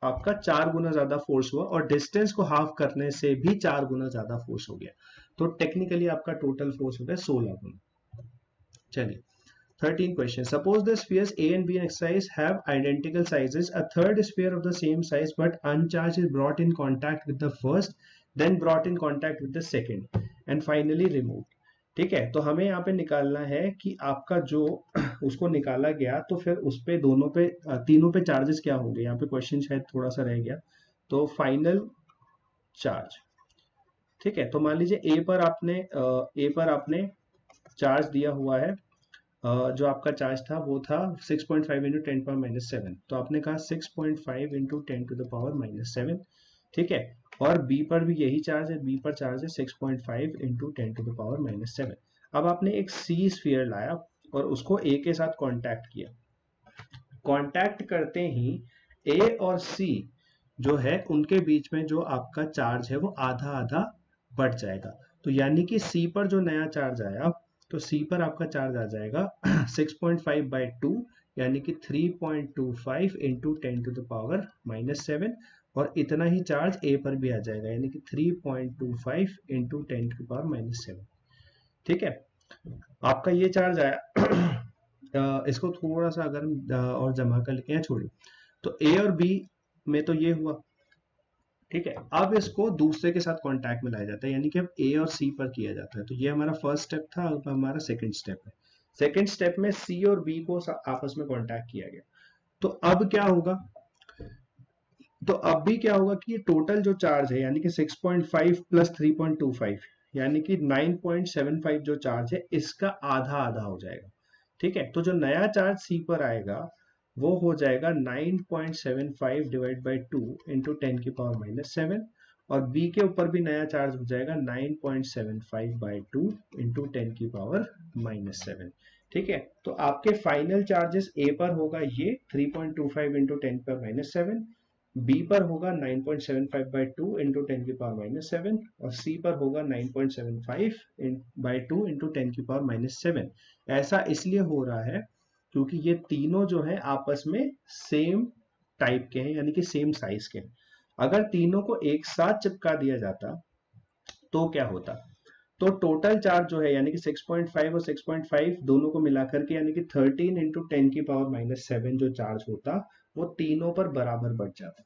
आपका 4 गुना ज्यादा फोर्स हुआ और डिस्टेंस को हाफ करने से भी 4 गुना ज्यादा फोर्स हो गया, तो टेक्निकली आपका टोटल फोर्स हो गया 16 गुना। चलिए 13 question. Suppose the spheres A and B in exercise have identical sizes. A third sphere of the same size but uncharged is brought in contact with the first, then brought in contact with the second, and finally removed. ठीक है, तो हमें यहाँ पे निकालना है कि आपका जो उसको निकाला गया तो फिर उस पे दोनों पे तीनों पे चार्जेस क्या होंगे। यहाँ पे क्वेश्चन शायद थोड़ा सा रह गया, तो फाइनल चार्ज। ठीक है, तो मान लीजिए ए पर आपने चार्ज दिया हुआ है, जो आपका चार्ज था वो था 6.5 इंटू 10⁻⁻7, तो आपने कहा 6.5 इंटू 10⁻⁻7। ठीक है, और बी पर भी यही चार्ज है, बी पर चार्ज है 6.5 इंटू 10⁻⁻7। अब आपने एक सी स्फीयर लाया और उसको ए के साथ कांटेक्ट किया। कांटेक्ट करते ही ए और सी जो है उनके बीच में जो आपका चार्ज है वो आधा आधा बढ़ जाएगा, तो यानी कि सी पर जो नया चार्ज आया तो सी पर आपका चार्ज आ जाएगा 6.5/2 यानी कि 3.25 इंटू 10⁻⁻7, और इतना ही चार्ज ए पर भी आ जाएगा यानी कि 3.25 इंटू 10⁻⁻7। ठीक है, आपका ये चार्ज आया। इसको थोड़ा सा अगर हम और जमा कर लेते हैं, छोड़िए, तो ए और बी में तो ये हुआ। ठीक है, अब इसको दूसरे के साथ कांटेक्ट में लाया जाता है, यानी कि अब ए और सी पर किया जाता है। तो ये हमारा फर्स्ट स्टेप था, अब हमारा सेकंड स्टेप है। सेकंड स्टेप में सी और बी को आपस में कांटेक्ट किया गया, तो अब क्या होगा, तो अब भी क्या होगा कि टोटल जो चार्ज है यानी कि 6.5 प्लस 3.25 यानी कि 9.75 जो चार्ज है इसका आधा आधा हो जाएगा। ठीक है, तो जो नया चार्ज सी पर आएगा वो हो जाएगा 9.75 डिवाइड बाई 2 इंटू 10⁻⁻7, और बी के ऊपर भी नया चार्ज हो जाएगा 9.75/2 इंटू 10⁻⁻7। ठीक है, तो आपके फाइनल चार्जेस ए पर होगा ये 3.25 इंटू 10⁻⁻7, बी पर होगा 9.75/2 इंटू 10⁻⁻7, और सी पर होगा 9.75/2 इंटू 10⁻⁻7। ऐसा इसलिए हो रहा है क्योंकि ये तीनों जो है आपस में सेम टाइप के हैं यानी कि सेम साइज के हैं। अगर तीनों को एक साथ चिपका दिया जाता तो क्या होता, तो टोटल चार्ज जो है यानी कि 6.5 और 6.5 दोनों को मिलाकर के यानी कि 13 इंटू 10⁻⁻7 जो चार्ज होता वो तीनों पर बराबर बढ़ जाता।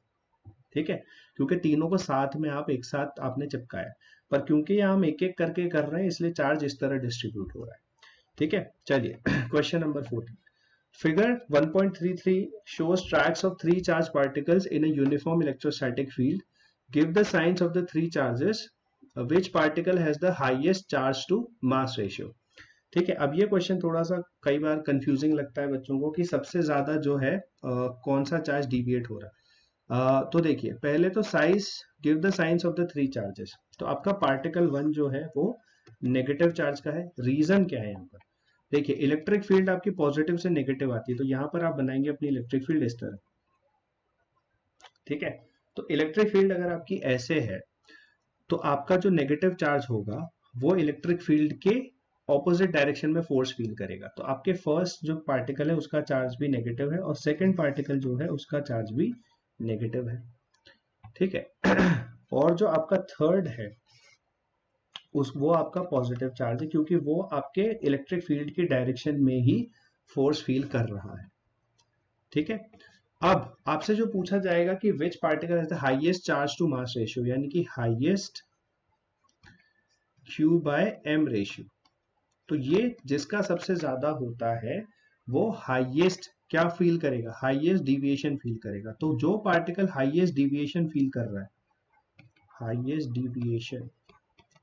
ठीक है, क्योंकि तीनों को साथ में आप एक साथ आपने चिपकाया, पर क्योंकि यहाँ हम एक एक करके कर रहे हैं इसलिए चार्ज इस तरह डिस्ट्रीब्यूट हो रहा है। ठीक है, चलिए question number 14। Figure 1.33 shows tracks of three charged particles in a uniform electrostatic field. Give the signs of the three charges. Which particle has the highest charge to mass ratio? ठीक है, अब ये क्वेश्चन थोड़ा सा कई बार confusing लगता है बच्चों को कि सबसे ज्यादा जो है कौन सा चार्ज डिविएट हो रहा है। तो देखिए पहले तो size, give the science of the three charges. तो आपका पार्टिकल 1 जो है वो नेगेटिव चार्ज का है। रीजन क्या है यहाँ पर, देखिए इलेक्ट्रिक फील्ड आपकी पॉजिटिव से नेगेटिव आती है, तो यहाँ पर आप बनाएंगे अपनी इलेक्ट्रिक फील्ड इस तरह। ठीक है, तो इलेक्ट्रिक फील्ड अगर आपकी ऐसे है तो आपका जो नेगेटिव चार्ज होगा वो इलेक्ट्रिक फील्ड के ऑपोजिट डायरेक्शन में फोर्स फील करेगा, तो आपके फर्स्ट जो पार्टिकल है उसका चार्ज भी नेगेटिव है और सेकंड पार्टिकल जो है उसका चार्ज भी नेगेटिव है। ठीक है, और जो आपका थर्ड है वो आपका पॉजिटिव चार्ज है, क्योंकि वो आपके इलेक्ट्रिक फील्ड की डायरेक्शन में ही फोर्स फील कर रहा है। ठीक है, अब आपसे जो पूछा जाएगा कि which particle has the highest charge to mass ratio, यानी कि highest Q by M ratio, तो ये जिसका सबसे ज्यादा होता है वो हाईएस्ट क्या फील करेगा, हाईएस्ट डिविएशन फील करेगा। तो जो पार्टिकल हाईएस्ट डिविएशन फील कर रहा है, हाईएस्ट डिविएशन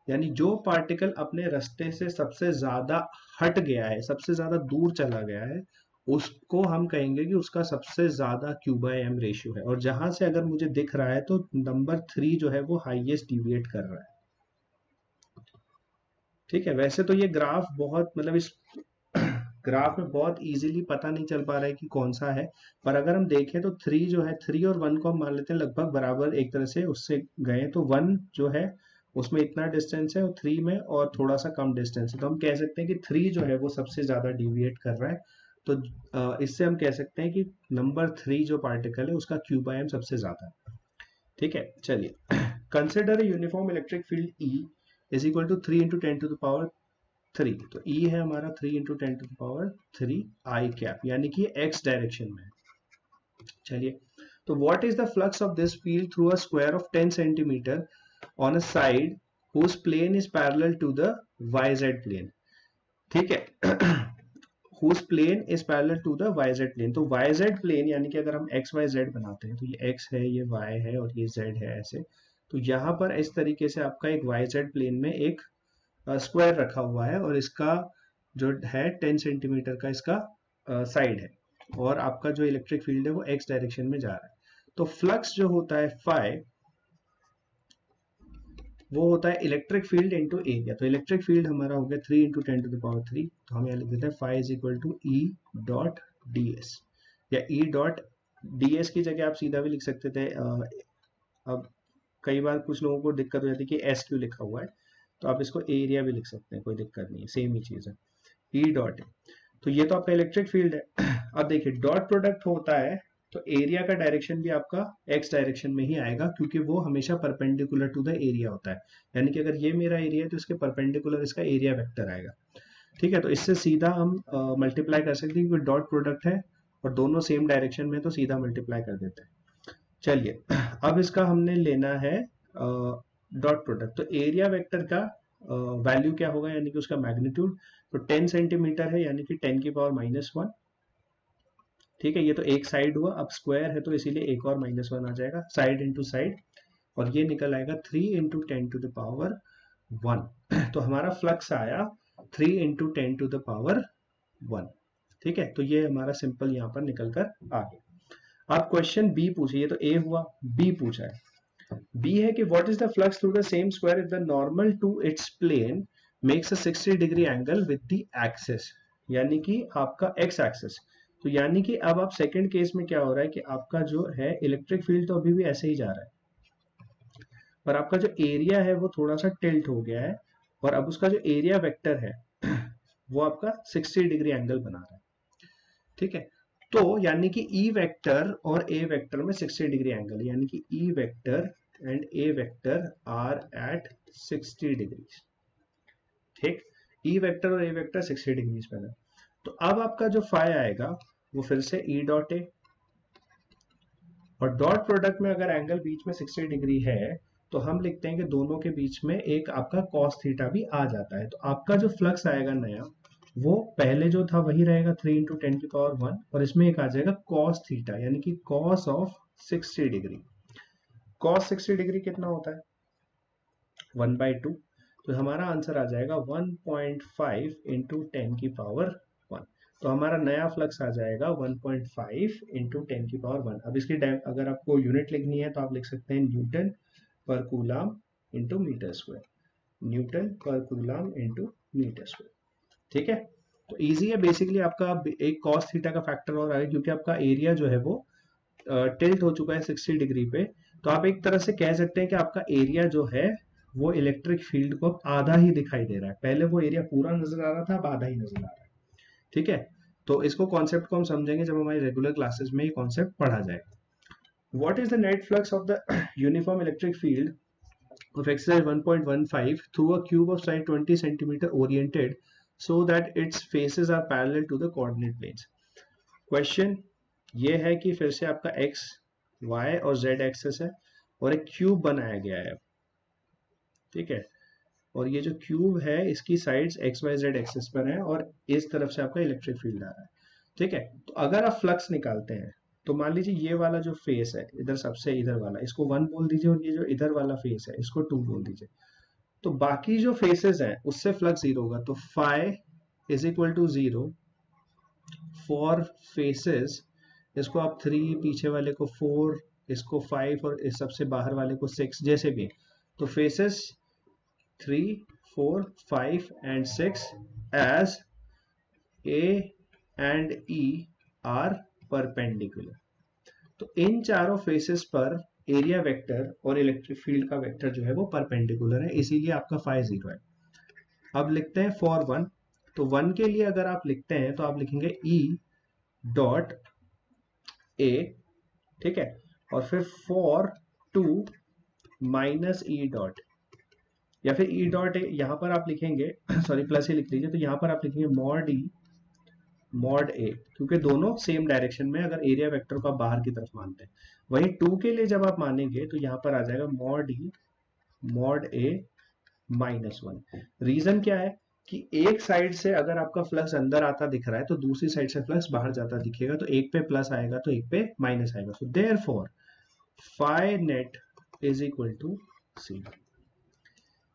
यानी जो पार्टिकल अपने रास्ते से सबसे ज्यादा हट गया है, सबसे ज्यादा दूर चला गया है, उसको हम कहेंगे कि उसका सबसे ज्यादा Q/M रेशियो है। और जहां से अगर मुझे दिख रहा है तो नंबर 3 जो है वो हाईएस्ट डिविएट कर रहा है। ठीक है, वैसे तो ये ग्राफ बहुत मतलब इस ग्राफ में बहुत इजीली पता नहीं चल पा रहा है कि कौन सा है, पर अगर हम देखें तो 3 जो है, 3 और 1 को हम मान लेते हैं लगभग बराबर, एक तरह से उससे गए तो 1 जो है उसमें इतना डिस्टेंस है और 3 में और थोड़ा सा कम डिस्टेंस है, तो हम कह सकते हैं कि 3 जो है वो सबसे ज्यादा डिविएट कर रहा है। तो इससे हम कह सकते हैं कि नंबर 3 जो पार्टिकल है उसका क्यूबाइम सबसे ज्यादा है। ठीक है, चलिए consider uniform electric field E is equal to 3 into 10 to the power 3। तो E है हमारा 3 into 10 to the power 3 i cap, यानी कि x डायरेक्शन में है। चलिए, तो what is the flux of this field through a square of 10 centimetre on a side whose plane is parallel to the yz plane। ठीक है whose plane is parallel to the yz plane। तो yz plane यानी कि अगर हम x y z बनाते हैं तो ये x है, ये y है और ये z है ऐसे, तो यहाँ पर इस तरीके से आपका एक yz प्लेन में एक स्क्वायर रखा हुआ है और इसका जो है 10 सेंटीमीटर का इसका साइड है और आपका जो इलेक्ट्रिक फील्ड है वो x डायरेक्शन में जा रहा है। तो फ्लक्स जो होता है फाई, वो होता है इलेक्ट्रिक फील्ड इंटू एरिया। तो इलेक्ट्रिक फील्ड हमारा हो गया 3 इंटू 10 टू द पावर 3, तो हम यहाँ लिख देते हैं phi is equal to E dot D S, या ई डॉट डी एस की जगह आप सीधा भी लिख सकते थे। अब कई बार कुछ लोगों को दिक्कत हो जाती है कि एस क्यों लिखा हुआ है, तो आप इसको एरिया भी लिख सकते हैं, कोई दिक्कत नहीं है, सेम ही चीज है। ई डॉट है, तो ये तो आपका इलेक्ट्रिक फील्ड है। अब देखिए डॉट प्रोडक्ट होता है तो एरिया का डायरेक्शन भी आपका एक्स डायरेक्शन में ही आएगा, क्योंकि वो हमेशा परपेंडिकुलर टू द एरिया होता है। यानी कि अगर ये मेरा एरिया है तो इसके परपेंडिकुलर इसका एरिया वेक्टर आएगा। ठीक है, तो इससे सीधा हम मल्टीप्लाई कर सकते हैं, क्योंकि डॉट प्रोडक्ट है और दोनों सेम डायरेक्शन में, तो सीधा मल्टीप्लाई कर देते हैं। चलिए अब इसका हमने लेना है डॉट प्रोडक्ट। तो एरिया वेक्टर का वैल्यू क्या होगा, यानी कि उसका मैग्नीट्यूड, तो 10 सेंटीमीटर है यानी कि 10 की पावर -1। ठीक है, ये तो एक साइड हुआ, अब स्क्वायर है तो इसीलिए एक और -1 आ जाएगा, साइड इंटू साइड, और ये निकल आएगा 3 इंटू 10 टू द पावर 1। तो हमारा फ्लक्स आया 3 इंटू 10 टू द पावर 1। ठीक है, तो ये हमारा सिंपल यहाँ पर निकल कर आ गया। आप क्वेश्चन बी पूछिए, ये तो ए हुआ, बी पूछा है। बी है कि what is the flux through the same square if the normal to its plane makes a 60 degree angle with the axis, यानी कि आपका एक्स एक्सिस। तो यानी कि अब आप सेकंड केस में क्या हो रहा है कि आपका जो है इलेक्ट्रिक फील्ड तो अभी भी ऐसे ही जा रहा है, पर आपका जो एरिया है वो थोड़ा सा टिल्ट हो गया है, और अब उसका जो एरिया वेक्टर है वो आपका 60 डिग्री एंगल बना रहा है। ठीक है, तो यानी कि ई वेक्टर और ए वेक्टर में 60 डिग्री एंगल है, यानी कि E vector and A vector are at 60 degree. ठीक, ई वेक्टर और ए वेक्टर 60 डिग्री पर है। तो अब आपका जो फाई आएगा वो फिर से ई डॉट ए, और डॉट प्रोडक्ट में अगर एंगल बीच में 60 डिग्री है तो हम लिखते हैं कि दोनों के बीच में एक आपका कॉस थीटा भी आ जाता है। तो आपका जो फ्लक्स आएगा नया, वो पहले जो था वही रहेगा 3 इंटू 10 की पावर 1, और इसमें एक आ जाएगा कॉस थीटा, यानी कि cos of 60 degree. Cos 60 degree कितना होता है 1/2, तो हमारा आंसर आ जाएगा 1.5 इंटू 10 की पावर 1। तो हमारा नया फ्लक्स आ जाएगा 1.5 इंटू 10 की पावर 1। अब इसकी अगर आपको यूनिट लिखनी है तो आप लिख सकते हैं न्यूटन पर coulomb into metre square, newton पर कूलाम इंटू मीटर स्क्वायर। ठीक है, तो इजी है, बेसिकली आपका एक कॉस थीटा का फैक्टर और आएगा, क्योंकि आपका एरिया जो है वो टिल्ट हो चुका है 60 डिग्री पे। तो आप एक तरह से कह सकते हैं कि आपका एरिया जो है वो इलेक्ट्रिक फील्ड को आधा ही दिखाई दे रहा है, पहले वो एरिया पूरा नजर आ रहा था, अब आधा ही नजर आ रहा है। ठीक है, तो इसको कॉन्सेप्ट को हम समझेंगे जब हमारी रेगुलर क्लासेस में ये कॉन्सेप्ट पढ़ा जाएगा। What is the net flux of the uniform electric field of exercise 1.15 through a cube of size 20 centimeter oriented so that its faces are parallel to the coordinate planes। Question ये है कि फिर से आपका x, y और z access है और एक क्यूब बनाया गया है। ठीक है, और ये जो क्यूब है इसकी sides X Y Z axis पर है और इस तरफ से आपका इलेक्ट्रिक फील्ड आ रहा है। ठीक है, तो अगर आप फ्लक्स निकालते हैं तो मान लीजिए ये वाला जो फेस है इधर सबसे इधर वाला, इसको 1 बोल दीजिए, और ये जो इधर वाला फेस है इसको 2 बोल दीजिए। तो बाकी जो फेसेस हैं उससे फ्लक्स 0 होगा, तो phi is equal to 0 for faces. इसको आप 3, पीछे वाले को 4, इसको 5 और इस सबसे बाहर वाले को 6, जैसे भी। तो faces 3, 4, 5 and 6 as A and E are perpendicular. तो इन चारों फेसेस पर एरिया वेक्टर और इलेक्ट्रिक फील्ड का वेक्टर जो है वो परपेंडिकुलर है, इसीलिए आपका फाई 0 है। अब लिखते हैं फॉर 1। तो 1 के लिए अगर आप लिखते हैं तो आप लिखेंगे E डॉट A, ठीक है, और फिर फॉर 2 माइनस E डॉट, या फिर E डॉट यहां पर आप लिखेंगे सॉरी प्लस ही लिख लीजिए, तो यहां पर आप लिखेंगे मॉड E मॉड ए, क्योंकि दोनों सेम डायरेक्शन में अगर एरिया वेक्टर को आप बाहर की तरफ मानते हैं। वही 2 के लिए जब आप मानेंगे तो यहां पर आ जाएगा मॉड ई मॉड ए -1। रीजन क्या है कि एक साइड से अगर आपका फ्लक्स अंदर आता दिख रहा है तो दूसरी साइड से फ्लक्स बाहर जाता दिखेगा, तो एक पे प्लस आएगा तो एक पे माइनस आएगा। So therefore phi net is equal to 0।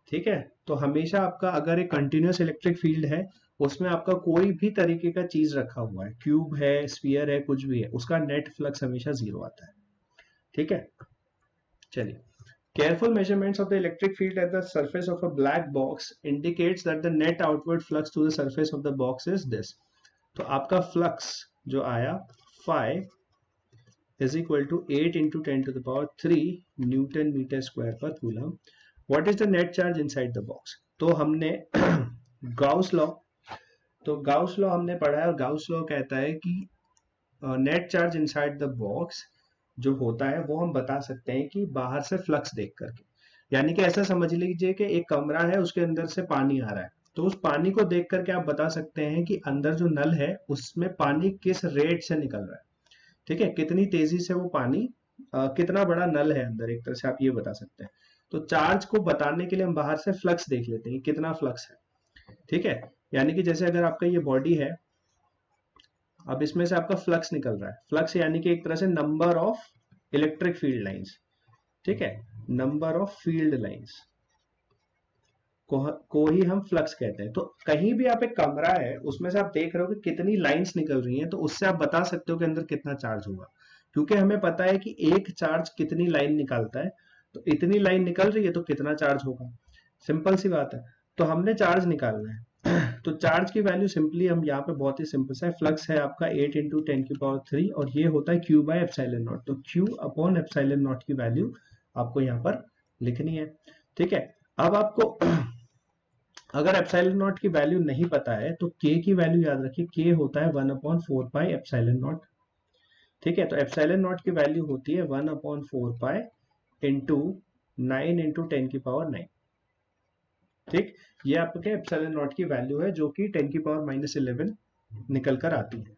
ठीक है, तो हमेशा आपका अगर एक कंटिन्यूअस इलेक्ट्रिक फील्ड है, उसमें आपका कोई भी तरीके का चीज रखा हुआ है, क्यूब है, स्फीयर है, कुछ भी है, उसका नेट फ्लक्स हमेशा 0 आता है। ठीक है, चलिए। Careful measurements of the electric field at the surface of a black box indicates that the net outward flux to the surface of the box is this। तो आपका फ्लक्स जो आया phi is equal to 8 into 10 to the power 3 newton metre square पर coulomb. What is the net charge inside the box? तो हमने Gauss law, तो Gauss law हमने पढ़ा है, और गाउस लॉ कहता है कि net charge inside the box जो होता है वो हम बता सकते हैं कि बाहर से फ्लक्स देख करके। यानी कि ऐसा समझ लीजिए कि एक कमरा है, उसके अंदर से पानी आ रहा है, तो उस पानी को देख करके आप बता सकते हैं कि अंदर जो नल है उसमें पानी किस रेट से निकल रहा है। ठीक है, कितनी तेजी से वो पानी, कितना बड़ा नल है अंदर, एक तरह से आप ये बता सकते हैं। तो चार्ज को बताने के लिए हम बाहर से फ्लक्स देख लेते हैं, कितना फ्लक्स है। ठीक है, यानी कि जैसे अगर आपका ये बॉडी है, अब इसमें से आपका फ्लक्स निकल रहा है, फ्लक्स यानी कि एक तरह से number of electric field lines. ठीक है, नंबर ऑफ फील्ड लाइंस को ही हम फ्लक्स कहते हैं। तो कहीं भी आप एक कमरा है, उसमें से आप देख रहे हो कि कितनी लाइंस निकल रही हैं, तो उससे आप बता सकते हो कि अंदर कितना चार्ज होगा, क्योंकि हमें पता है कि एक चार्ज कितनी लाइन निकालता है, तो इतनी लाइन निकल रही है तो कितना चार्ज होगा। सिंपल सी बात है, तो हमने चार्ज निकालना है। तो चार्ज की वैल्यू सिंपली हम यहाँ पे बहुत ही सिंपल सा है, फ्लक्स है आपका 8 इंटू 10 की पावर 3, और ये होता है Q बाय एप्सिलॉन नॉट। तो Q अपॉन एप्सिलॉन नॉट की वैल्यू आपको यहाँ पर लिखनी है। ठीक है, अब आपको अगर एप्सिलॉन नॉट की वैल्यू नहीं पता है तो K की वैल्यू याद रखिए, K होता है 1 अपॉन 4 पाई एप्सिलॉन नॉट। ठीक है, तो एप्सिलॉन नॉट की वैल्यू होती है 1 अपॉन 4 पाई इंटू 9 इंटू 10 की पावर 9। ठीक, ये आपके एप्सिलॉन नॉट की वैल्यू है, जो कि 10 की पावर -11 निकल कर आती है,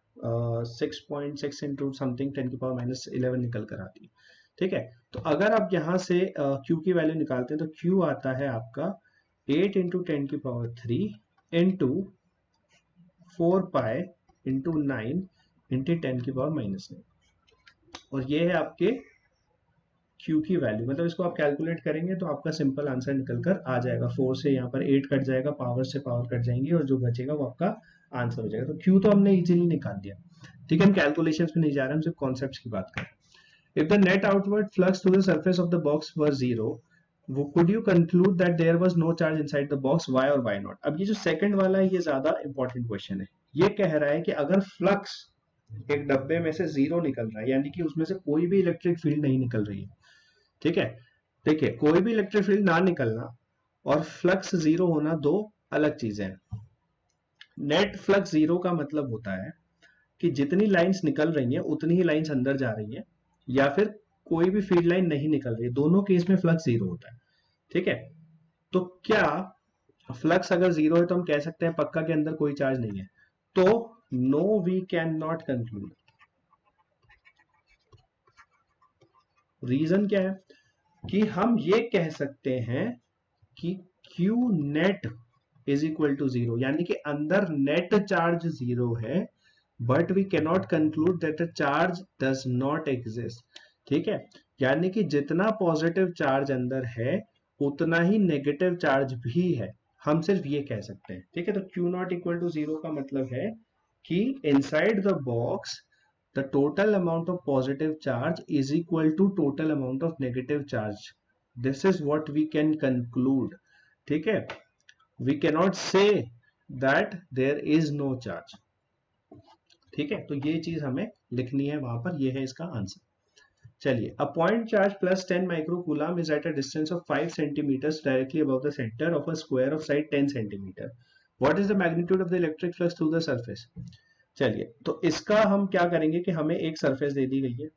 6.6 इंटू समथिंग 10 की पावर -11 निकल कर आती है। ठीक है, तो अगर आप यहाँ से Q की वैल्यू निकालते हैं तो Q आता है आपका 8 इंटू 10 की power 3 into 4 pi into 9 into 10 की पावर -9, और ये है आपके Q की वैल्यू। मतलब इसको आप कैलकुलेट करेंगे तो आपका सिंपल आंसर निकल कर आ जाएगा। 4 से यहाँ पर 8 कट जाएगा, पावर से पावर कट जाएंगी, और जो बचेगा वो आपका आंसर हो जाएगा। तो Q तो हमने इजीली निकाल दिया। ठीक है, हम कैलकुलेशंस में नहीं जा रहे, हम सिर्फ कॉन्सेप्ट्स की बात कर रहे हैं। If the net outward flux through the surface of the box was zero, could you conclude that there was no charge inside the box? Why or why not? अब ये जो सेकंड वाला है, ये ज्यादा इंपॉर्टेंट क्वेश्चन है। ये कह रहा है कि अगर फ्लक्स एक डब्बे में से 0 निकल रहा है, यानी कि उसमें से कोई भी इलेक्ट्रिक फील्ड नहीं निकल रही है। ठीक है, देखिए, कोई भी इलेक्ट्रिक फील्ड ना निकलना और फ्लक्स 0 होना दो अलग चीजें हैं। नेट फ्लक्स 0 का मतलब होता है कि जितनी लाइंस निकल रही हैं उतनी ही लाइंस अंदर जा रही हैं, या फिर कोई भी फील्ड लाइन नहीं निकल रही है, दोनों केस में फ्लक्स 0 होता है। ठीक है, तो क्या फ्लक्स अगर 0 है तो हम कह सकते हैं पक्का के अंदर कोई चार्ज नहीं है? तो no, we can not conclude. Reason क्या है कि हम ये कह सकते हैं कि Q net is equal to 0, यानी कि अंदर नेट चार्ज 0 है, but we cannot conclude that the charge does not exist. ठीक है, यानी कि जितना पॉजिटिव चार्ज अंदर है उतना ही नेगेटिव चार्ज भी है, हम सिर्फ ये कह सकते हैं। ठीक है, तो Q नॉट इक्वल टू 0 का मतलब है कि inside the box the total amount of positive charge is equal to total amount of negative charge. This is what we can conclude. ठीक है, we cannot say that there is no charge. ठीक है, तो ये चीज हमें लिखनी है वहां पर, ये है इसका आंसर। चलिए, a point charge plus 10 microcoulomb is at a distance of 5 centimeters directly above the center of a square of side 10 centimeter. What is the magnitude of the electric flux through the surface? चलिए, तो इसका हम क्या करेंगे कि हमें एक surface दे दी गई है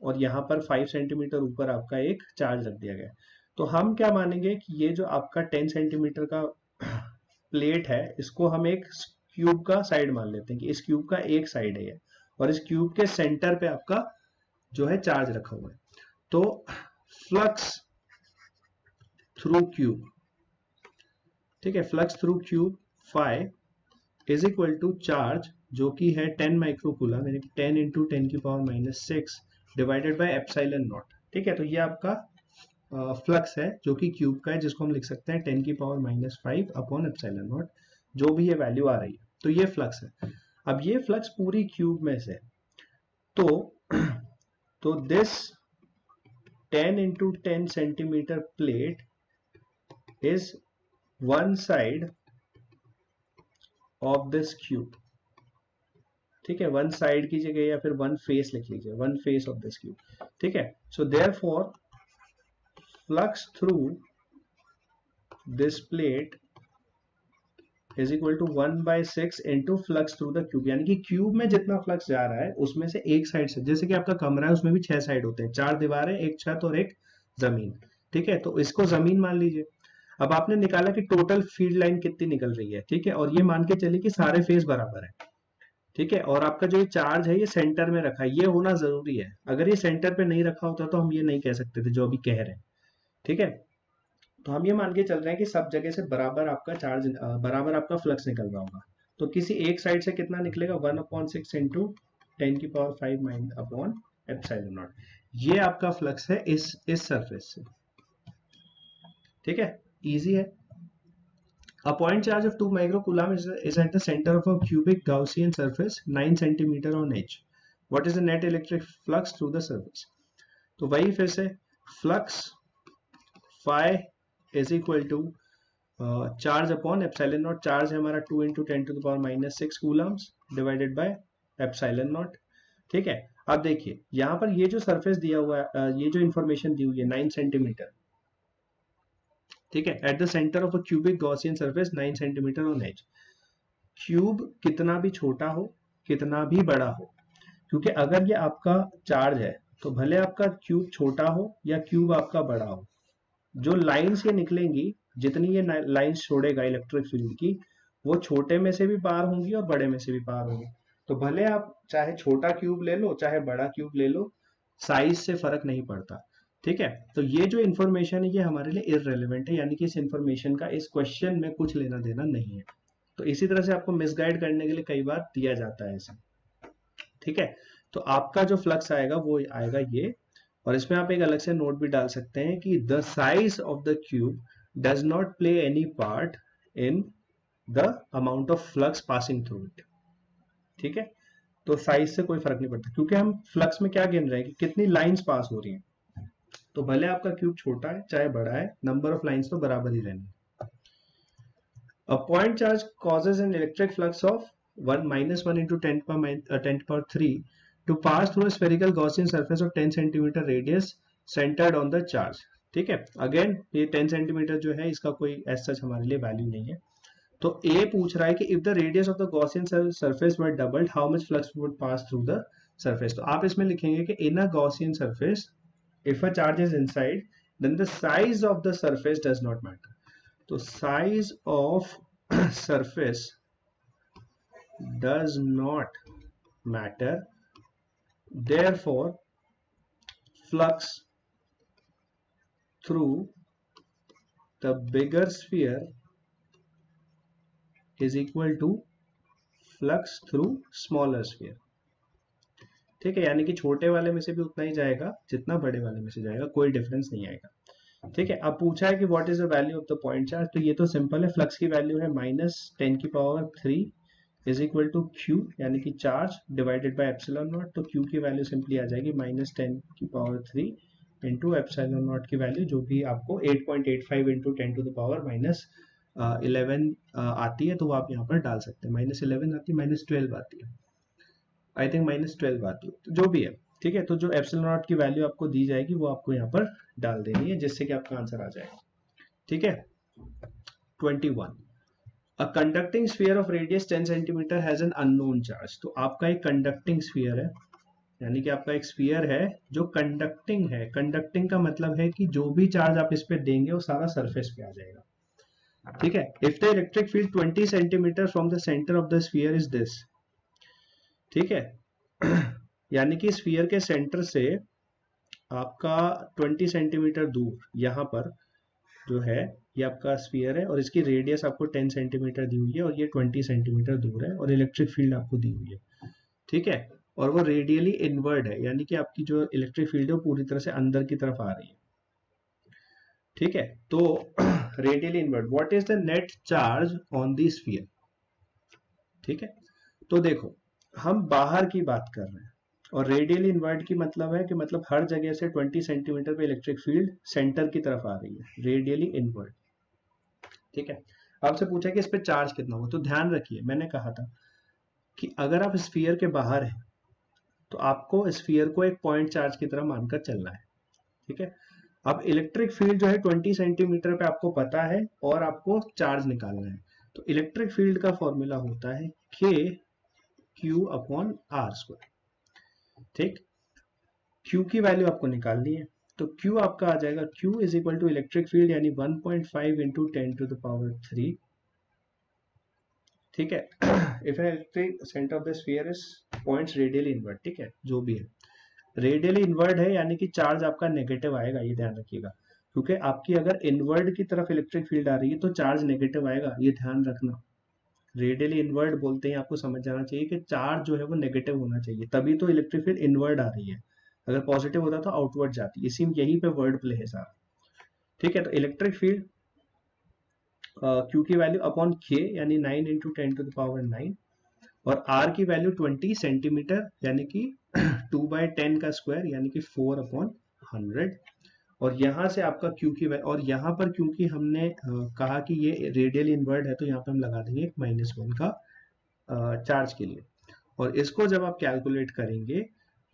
और यहाँ पर 5 सेंटीमीटर ऊपर आपका एक चार्ज रख दिया गया है। तो हम क्या मानेंगे कि ये जो आपका 10 सेंटीमीटर का प्लेट है, इसको हम एक क्यूब का साइड मान लेते हैं कि इस क्यूब का एक साइड है ये, और इस क्यूब के सेंटर पे आपका जो है चार्ज रखा हुआ है। तो फ्लक्स थ्रू क्यूब, ठीक है, flux through cube phi is equal to charge जो कि है 10 माइक्रोकूलम यानी कि 10 इंटू 10 की power -6 divided by epsilon naught. ठीक है, तो ये आपका फ्लक्स है जो कि क्यूब का है, जिसको हम लिख सकते हैं 10 की पावर -5 अपॉन एप्सिलॉन नॉट, जो भी ये वैल्यू आ रही है। तो ये फ्लक्स है। अब ये फ्लक्स पूरी क्यूब में से, तो this 10 into 10 centimeter plate is one side of this cube। ठीक है, वन साइड की जगह या फिर वन फेस लिख लीजिए, one face of this cube. ठीक है, so therefore flux through this plate is equal to 1/6 into flux through the cube, यानी कि क्यूब में जितना फ्लक्स जा रहा है उसमें से एक साइड से, जैसे कि आपका कमरा है उसमें भी 6 साइड होते हैं, 4 दीवारें, एक छत और एक जमीन। ठीक है, तो इसको जमीन मान लीजिए। अब आपने निकाला कि टोटल फील्ड लाइन कितनी निकल रही है। ठीक है, और ये मान के चलिए कि सारे फेस बराबर है। ठीक है, और आपका जो ये चार्ज है ये सेंटर में रखा है, ये होना जरूरी है। अगर ये सेंटर पे नहीं रखा होता तो हम ये नहीं कह सकते थे जो अभी कह रहे हैं। ठीक है, तो हम ये मान के चल रहे हैं कि सब जगह से बराबर आपका चार्ज, बराबर आपका फ्लक्स निकल रहा होगा। तो किसी एक साइड से कितना निकलेगा, 1/6 इंटू 10 की पावर 5 अपॉन एप्सिलॉन नॉट। ये आपका फ्लक्स है इस सरफेस से। ठीक है, इजी है। A point charge of 2 microcoulomb is at the center of a cubic Gaussian surface 9 centimeter on each. What is the net electric flux through the surface? तो वही फिर से flux phi is equal to charge upon epsilon naught. Charge है हमारा 2 into 10 to the power -6 coulombs divided by epsilon naught. ठीक है, अब देखिए यहाँ पर ये जो सरफेस दिया हुआ है, ये जो इंफॉर्मेशन दी हुई है 9 सेंटीमीटर। ठीक है, at the centre of a cubic Gaussian surface 9 centimetre on edge. Cube कितना भी छोटा हो, कितना भी बड़ा हो, क्योंकि अगर ये आपका चार्ज है तो भले आपका क्यूब छोटा हो या क्यूब आपका बड़ा हो, जो लाइंस ये निकलेंगी, जितनी ये लाइंस छोड़ेगा इलेक्ट्रिक फील्ड की, वो छोटे में से भी पार होंगी और बड़े में से भी पार होंगी। तो भले आप चाहे छोटा क्यूब ले लो चाहे बड़ा क्यूब ले लो, साइज से फर्क नहीं पड़ता। ठीक है, तो ये जो इन्फॉर्मेशन है ये हमारे लिए इररेलेवेंट है, यानी कि इस इन्फॉर्मेशन का इस क्वेश्चन में कुछ लेना देना नहीं है। तो इसी तरह से आपको मिसगाइड करने के लिए कई बार दिया जाता है ऐसा। ठीक है, तो आपका जो फ्लक्स आएगा वो आएगा ये, और इसमें आप एक अलग से नोट भी डाल सकते हैं कि the size of the cube does not play any part in the amount of flux passing through it. ठीक है, तो साइज से कोई फर्क नहीं पड़ता, क्योंकि हम फ्लक्स में क्या गिन रहे हैं कि कितनी लाइंस पास हो रही हैं। तो भले आपका क्यूब छोटा है चाहे बड़ा है, नंबर ऑफ लाइंस तो बराबर ही रहनी। A point charge causes an electric flux of 1 into 10 power 3 to pass through a spherical Gaussian surface of 10 centimeter radius centered on the charge। ठीक है, अगेन ये 10 सेंटीमीटर जो है इसका कोई एज सच हमारे लिए वैल्यू नहीं है। तो ए पूछ रहा है कि if the radius of the Gaussian surface were doubled how much flux would pass through the surface. तो आप इसमें लिखेंगे कि in a Gaussian surface if a charge is inside then the size of the surface does not matter. तो size of surface does not matter, therefore flux through the bigger sphere is equal to flux through smaller sphere। ठीक है, यानी कि छोटे वाले में से भी उतना ही जाएगा जितना बड़े वाले में से जाएगा, कोई डिफरेंस नहीं आएगा। ठीक है, अब पूछा है कि what is the value of the point charge. तो ये तो सिंपल है, फ्लक्स की वैल्यू है -10 की power 3 is equal to Q, यानी कि charge divided by epsilon naught. तो क्यू की वैल्यू सिंपली आ जाएगी -10 की पावर 3 इंटू एप्सिलॉन नॉट की वैल्यू, जो भी आपको 8.85 इंटू 10 टू द पावर -11 आती है। तो वो आप यहाँ पर डाल सकते हैं, -11 आती है, -12 आती है। आई थिंक -12 आती है, तो जो भी है, ठीक है। तो जो एप्सिलॉन नॉट की वैल्यू आपको दी जाएगी वो आपको यहाँ पर डाल देनी है, जिससे कि आपका आंसर आ जाएगा, ठीक है। 21, a conducting sphere of radius 10 centimetre has an unknown charge. तो आपका एक कंडक्टिंग स्फीयर है, यानी कि आपका एक स्फीयर है जो कंडक्टिंग है। कंडक्टिंग का मतलब है कि जो भी चार्ज आप इस पे देंगे वो सारा सरफेस पे आ जाएगा, ठीक है। If the electric field 20 centimetre from the centre of the sphere is this, ठीक है। यानी कि स्फीयर के सेंटर से आपका 20 सेंटीमीटर दूर यहाँ पर जो है, ये आपका स्फीयर है और इसकी रेडियस आपको 10 सेंटीमीटर दी हुई है और ये 20 सेंटीमीटर दूर है और इलेक्ट्रिक फील्ड आपको दी हुई है, ठीक है। और वो रेडियली इनवर्ड है, यानी कि आपकी जो इलेक्ट्रिक फील्ड है वो पूरी तरह से अंदर की तरफ आ रही है, ठीक है। तो radially inward, what is the net charge on the sphere, ठीक है। तो देखो, हम बाहर की बात कर रहे हैं और रेडियली इनवर्ड की मतलब है कि मतलब हर जगह से 20 सेंटीमीटर पे इलेक्ट्रिक फील्ड सेंटर की तरफ आ रही है, रेडियली इनवर्ड, ठीक है। आपसे पूछा कि इस पे चार्ज कितना हो, तो ध्यान रखिए मैंने कहा था कि अगर आप स्फीयर के बाहर हैं तो आपको स्फीयर को एक पॉइंट चार्ज की तरह मानकर चलना है, ठीक है। अब इलेक्ट्रिक फील्ड जो है 20 सेंटीमीटर पे आपको पता है और आपको चार्ज निकालना है, तो इलेक्ट्रिक फील्ड का फॉर्मूला होता है k q upon r square, ठीक। q की वैल्यू आपको निकालनी है, तो q आपका आ जाएगा q is equal to electric field यानी 1.5 इंटू 10⁻3, ठीक है। If an electric centre of the sphere is points radially inward, ठीक है, जो भी है रेडियली इनवर्ड है, यानी कि चार्ज आपका नेगेटिव आएगा, ये ध्यान रखिएगा, क्योंकि आपकी अगर इनवर्ड की तरफ इलेक्ट्रिक फील्ड आ रही है तो चार्ज नेगेटिव आएगा, ये ध्यान रखना। रेडियली इनवर्ड बोलते हैं, आपको समझ जाना चाहिए कि चार्ज जो है वो नेगेटिव होना चाहिए, तभी तो इलेक्ट्रिक फील्ड इनवर्ड आ रही है। अगर पॉजिटिव होता तो आउटवर्ड जाती, इसी यहीं पे वर्ड प्ले है सारा, ठीक है। तो इलेक्ट्रिक फील्ड क्यू की वैल्यू अपॉन के यानी 9 इंटू 10⁻9 और आर की वैल्यू 20 सेंटीमीटर यानी कि 2/10 का स्क्वायर यानी कि 4/100। और यहाँ से आपका क्यू की वैल्यू, और यहाँ पर क्योंकि हमने कहा कि ये रेडियल इनवर्ड है तो यहाँ पे हम लगा देंगे -1 का चार्ज के लिए। और इसको जब आप कैलकुलेट करेंगे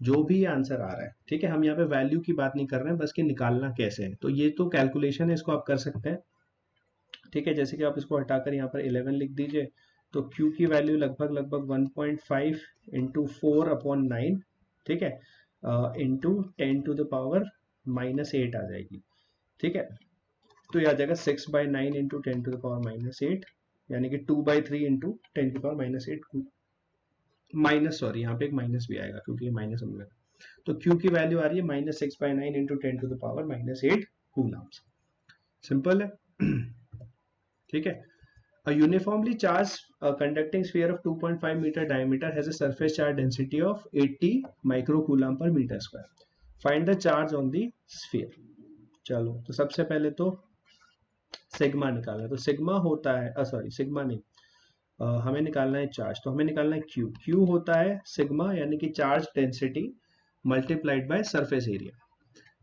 जो भी आंसर आ रहा है, ठीक है, हम यहाँ पे वैल्यू की बात नहीं कर रहे हैं, बस कि निकालना कैसे है, तो ये तो कैलकुलेशन है, इसको आप कर सकते हैं, ठीक है। जैसे कि आप इसको हटाकर यहाँ पर 11 लिख दीजिए, तो Q की वैल्यू लगभग लगभग 1.5 इंटू 4/9, ठीक है, इंटू 10⁻⁻8 आ जाएगी, ठीक है। तो ये आ जाएगा 6/9 इंटू 10⁻⁻8 यानी कि 2/3 इंटू 10⁻⁻8 माइनस, सॉरी यहाँ पे एक माइनस भी आएगा क्योंकि ये माइनस हम लगा, तो Q की वैल्यू आ रही है -6/9 इंटू 10⁻⁻8 कूलम्स। सिंपल है, ठीक है। A uniformly charged conducting sphere of 2.5 meter diameter has a surface charge density of 80 microcoulomb per meter square. Find the charge on the sphere. चलो, तो सबसे पहले तो सिग्मा निकालना है, तो सिग्मा होता है, सॉरी सिग्मा नहीं, हमें निकालना है चार्ज, तो हमें निकालना है क्यू। क्यू होता है सिग्मा यानी कि charge density multiplied by surface area,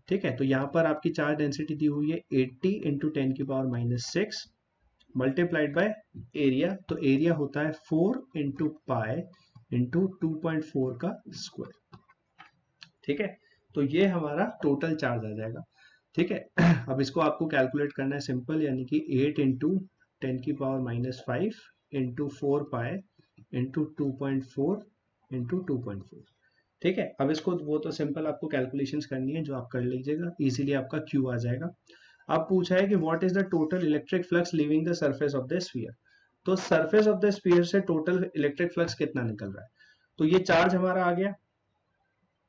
ठीक है। तो यहाँ पर आपकी चार्ज डेंसिटी दी हुई है 80 इंटू 10⁻⁻6 मल्टीप्लाइड बाय एरिया, तो एरिया होता है 4 इंटू पाई इंटू 2.4 का स्क्वायर, ठीक है। तो ये हमारा टोटल चार्ज आ जाएगा, ठीक है। अब इसको आपको कैलकुलेट करना है सिंपल, यानी कि 8 into 10⁻⁻5 into 4 pi into 2.4 into 2.4, ठीक है। अब इसको वो तो सिंपल आपको कैलकुलेशंस करनी है, जो आप कर लीजिएगा, इजीली आपका क्यू आ जाएगा। अब पूछा है कि what is the total electric flux leaving the surface of the sphere, तो सरफेस ऑफ द स्फीयर से टोटल इलेक्ट्रिक फ्लक्स कितना निकल रहा है, तो ये चार्ज हमारा आ गया,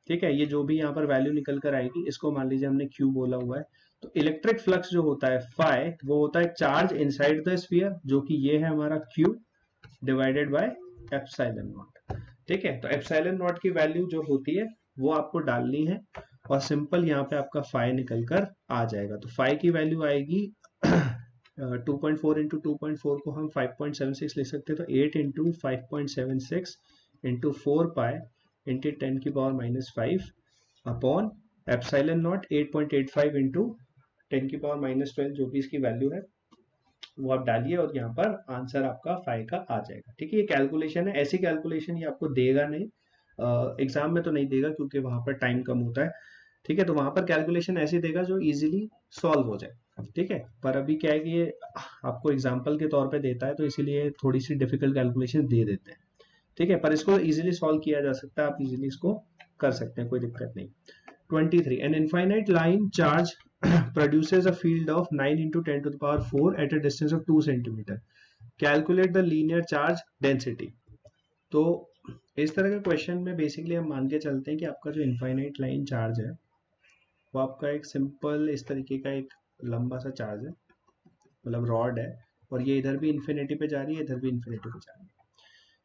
ठीक है। ये जो भी यहाँ पर वैल्यू निकल कर आएगी इसको मान लीजिए हमने क्यू बोला हुआ है, तो इलेक्ट्रिक फ्लक्स जो होता है फाई वो होता है चार्ज इनसाइड द स्फीयर, जो कि ये है हमारा Q divided by epsilon naught, ठीक है। तो एप्सिलॉन नॉट की वैल्यू जो होती है वो आपको डालनी है और सिंपल यहाँ पे आपका फाई निकल कर आ जाएगा, तो फाई की वैल्यू आएगी 2.4 इंटू 2.4 को हम 5.76 लिख सकते हैं, तो 8 into 5.76 into 4 pi into 10⁻⁻5 upon epsilon not 8.85 into 10⁻⁻12 जो भी इसकी वैल्यू है वो आप डालिए और यहाँ पर आंसर आपका फाई का आ जाएगा, ठीक है। ये कैलकुलेशन है, ऐसी कैलकुलेशन ये आपको देगा नहीं, एग्जाम में तो नहीं देगा क्योंकि वहां पर टाइम कम होता है, ठीक है। तो वहां पर कैलकुलेशन ऐसे देगा जो इजीली सॉल्व हो जाए, ठीक है। पर अभी क्या है कि ये आपको एग्जाम्पल के तौर पे देता है, तो इसीलिए थोड़ी सी डिफिकल्ट कैलकुलेशन दे देते हैं, ठीक है। पर इसको इजीली सॉल्व किया जा सकता है, आप इजीली इसको कर सकते हैं, कोई दिक्कत नहीं। 23, an infinite line charge produces a field of 9 into 10 to the power 4 at a distance of 2 centimeter. Calculate the linear charge density. तो इस तरह के क्वेश्चन में बेसिकली हम मान के चलते हैं कि आपका जो इनफाइनाइट लाइन चार्ज है वो आपका एक सिंपल इस तरीके का एक लंबा सा चार्ज है, मतलब रॉड है, और ये इधर भी इन्फिनिटी पे जा रही है, इधर भी इन्फिनिटी पे जा रही है,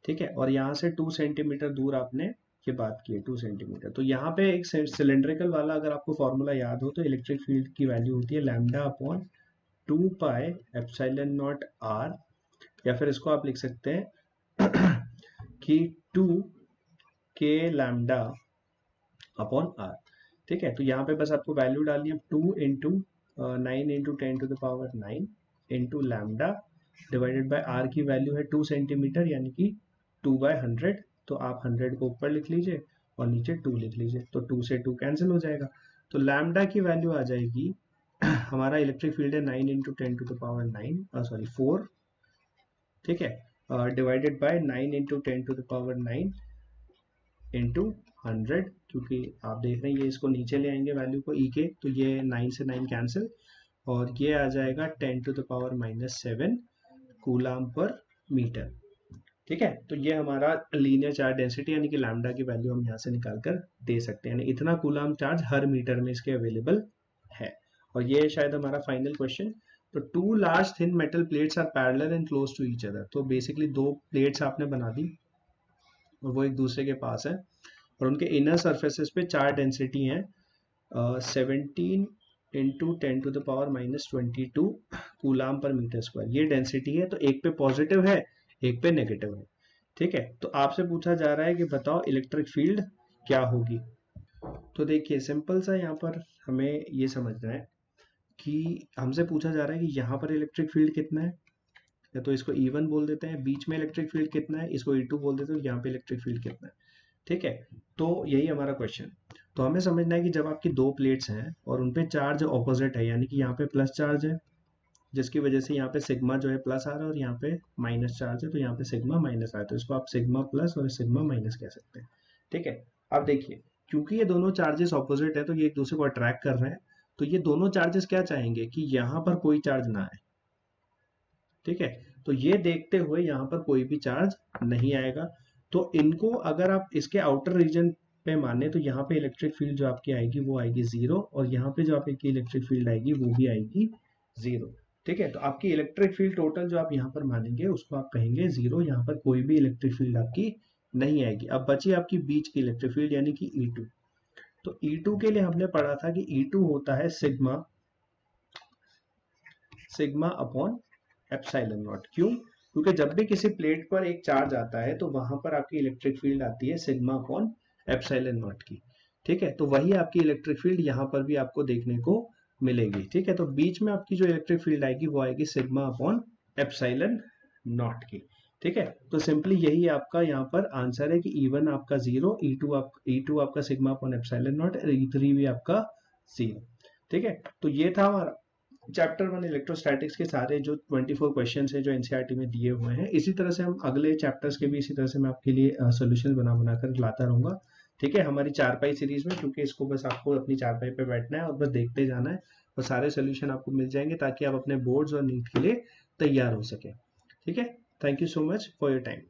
ठीक है। और यहाँ से 2 सेंटीमीटर दूर आपने ये बात की है 2 सेंटीमीटर। तो यहाँ पे एक सिलेंड्रिकल वाला अगर आपको फॉर्मूला याद हो तो इलेक्ट्रिक फील्ड की वैल्यू होती है lambda upon 2 pi epsilon naught R, या फिर इसको आप लिख सकते हैं कि 2 के लैम्डा अपॉन आर, ठीक है। तो यहाँ पे बस आपको वैल्यू डालनी है 2 into 9 into 10 to the power 9 into lambda divided by R की वैल्यू है 2 सेंटीमीटर यानी कि 2/100। तो आप 100 को ऊपर लिख लीजिए और नीचे 2 लिख लीजिए, तो 2 से 2 कैंसिल हो जाएगा। तो लैम्डा की वैल्यू आ जाएगी हमारा इलेक्ट्रिक फील्ड है 9 into 10 to the power 9 sorry 4, ठीक है, divided by 9 into 10 to the power 9 into 100, क्योंकि आप देख रहे हैं ये इसको नीचे ले आएंगे वैल्यू को ई के, तो ये 9 से 9 कैंसिल, और ये आ जाएगा 10 टू द पावर -7 कूलाम पर मीटर, ठीक है। तो ये हमारा लीनियर चार्ज डेंसिटी यानी कि लैम्डा की वैल्यू हम यहाँ से निकाल कर दे सकते हैं, यानी इतना कूलाम चार्ज हर मीटर में इसके अवेलेबल है। और ये शायद हमारा फाइनल क्वेश्चन। तो 2 large thin metal plates are parallel and close to each other. तो बेसिकली 2 प्लेट्स आपने बना दी और वो एक दूसरे के पास है, और उनके इनर सरफेसेस पे 4 डेंसिटी हैं 17 into 10 to the power -22 coulomb पर मीटर स्क्वायर, ये डेंसिटी है। तो एक पे पॉजिटिव है, एक पे नेगेटिव है, ठीक है। तो आपसे पूछा जा रहा है कि बताओ इलेक्ट्रिक फील्ड क्या होगी। तो देखिए सिंपल सा यहाँ पर हमें ये समझना है कि हमसे पूछा जा रहा है कि यहाँ पर इलेक्ट्रिक फील्ड कितना है, या तो इसको E1 बोल देते हैं, बीच में इलेक्ट्रिक फील्ड कितना है इसको E2 बोल देते हैं, यहाँ पे इलेक्ट्रिक फील्ड कितना है, ठीक है। तो यही हमारा क्वेश्चन। तो हमें समझना है कि जब आपकी 2 प्लेट्स हैं और उन पे चार्ज ऑपोजिट है, यानी कि यहाँ पे प्लस चार्ज है जिसकी वजह से यहाँ पे सिग्मा जो है प्लस आ रहा है, और यहाँ पे माइनस चार्ज है तो यहाँ पे सिग्मा माइनस आ रहा है, तो इसको आप सिग्मा प्लस और सिग्मा माइनस कह सकते हैं, ठीक है। अब देखिए क्योंकि ये दोनों चार्जेस ऑपोजिट है तो ये एक दूसरे को अट्रैक्ट कर रहे हैं, तो ये दोनों चार्जेस क्या चाहेंगे कि यहाँ पर कोई चार्ज ना आए, ठीक है। तो ये देखते हुए यहाँ पर कोई भी चार्ज नहीं आएगा, तो इनको अगर आप इसके आउटर रीजन पे माने तो यहाँ पे इलेक्ट्रिक फील्ड जो आपकी आएगी वो आएगी 0, और यहाँ पे जो आपकी इलेक्ट्रिक फील्ड आएगी वो भी आएगी 0, ठीक है। तो आपकी इलेक्ट्रिक फील्ड टोटल जो आप यहाँ पर मानेंगे उसको आप कहेंगे 0, यहाँ पर कोई भी इलेक्ट्रिक फील्ड आपकी नहीं आएगी। अब बची आपकी बीच की इलेक्ट्रिक फील्ड यानी कि E2। तो E2 के लिए हमने पढ़ा था कि E2 होता है सिग्मा अपॉन एप्सिलॉन नॉट। क्यों? क्योंकि जब भी किसी प्लेट पर एक चार्ज आता है तो वहां पर आपकी इलेक्ट्रिक फील्ड आती है सिग्मा अपॉन एप्सिलॉन नॉट की, ठीक है। तो वही आपकी इलेक्ट्रिक फील्ड यहाँ पर भी आपको देखने को मिलेगी, ठीक है। तो बीच में आपकी जो इलेक्ट्रिक फील्ड आएगी वो आएगी सिग्मा अपॉन एप्सिलॉन नॉट की, ठीक है। तो सिंपली यही आपका यहाँ पर आंसर है कि E1 आपका 0, E2 आपका sigma upon epsilon not, E3 भी आपका 0, ठीक है। तो ये था हमारा चैप्टर 1 इलेक्ट्रोस्टैटिक्स के सारे जो 24 क्वेश्चंस हैं जो एनसीईआरटी में दिए हुए हैं। इसी तरह से हम अगले चैप्टर्स के भी इसी तरह से मैं आपके लिए सॉल्यूशन बना कर लाता रहूंगा, ठीक है, हमारी चारपाई सीरीज में। क्योंकि इसको बस आपको अपनी चारपाई पे बैठना है और बस देखते जाना है, और सारे सोल्यूशन आपको मिल जाएंगे ताकि आप अपने बोर्ड्स और नीट के लिए तैयार हो सके, ठीक है। Thank you so much for your time.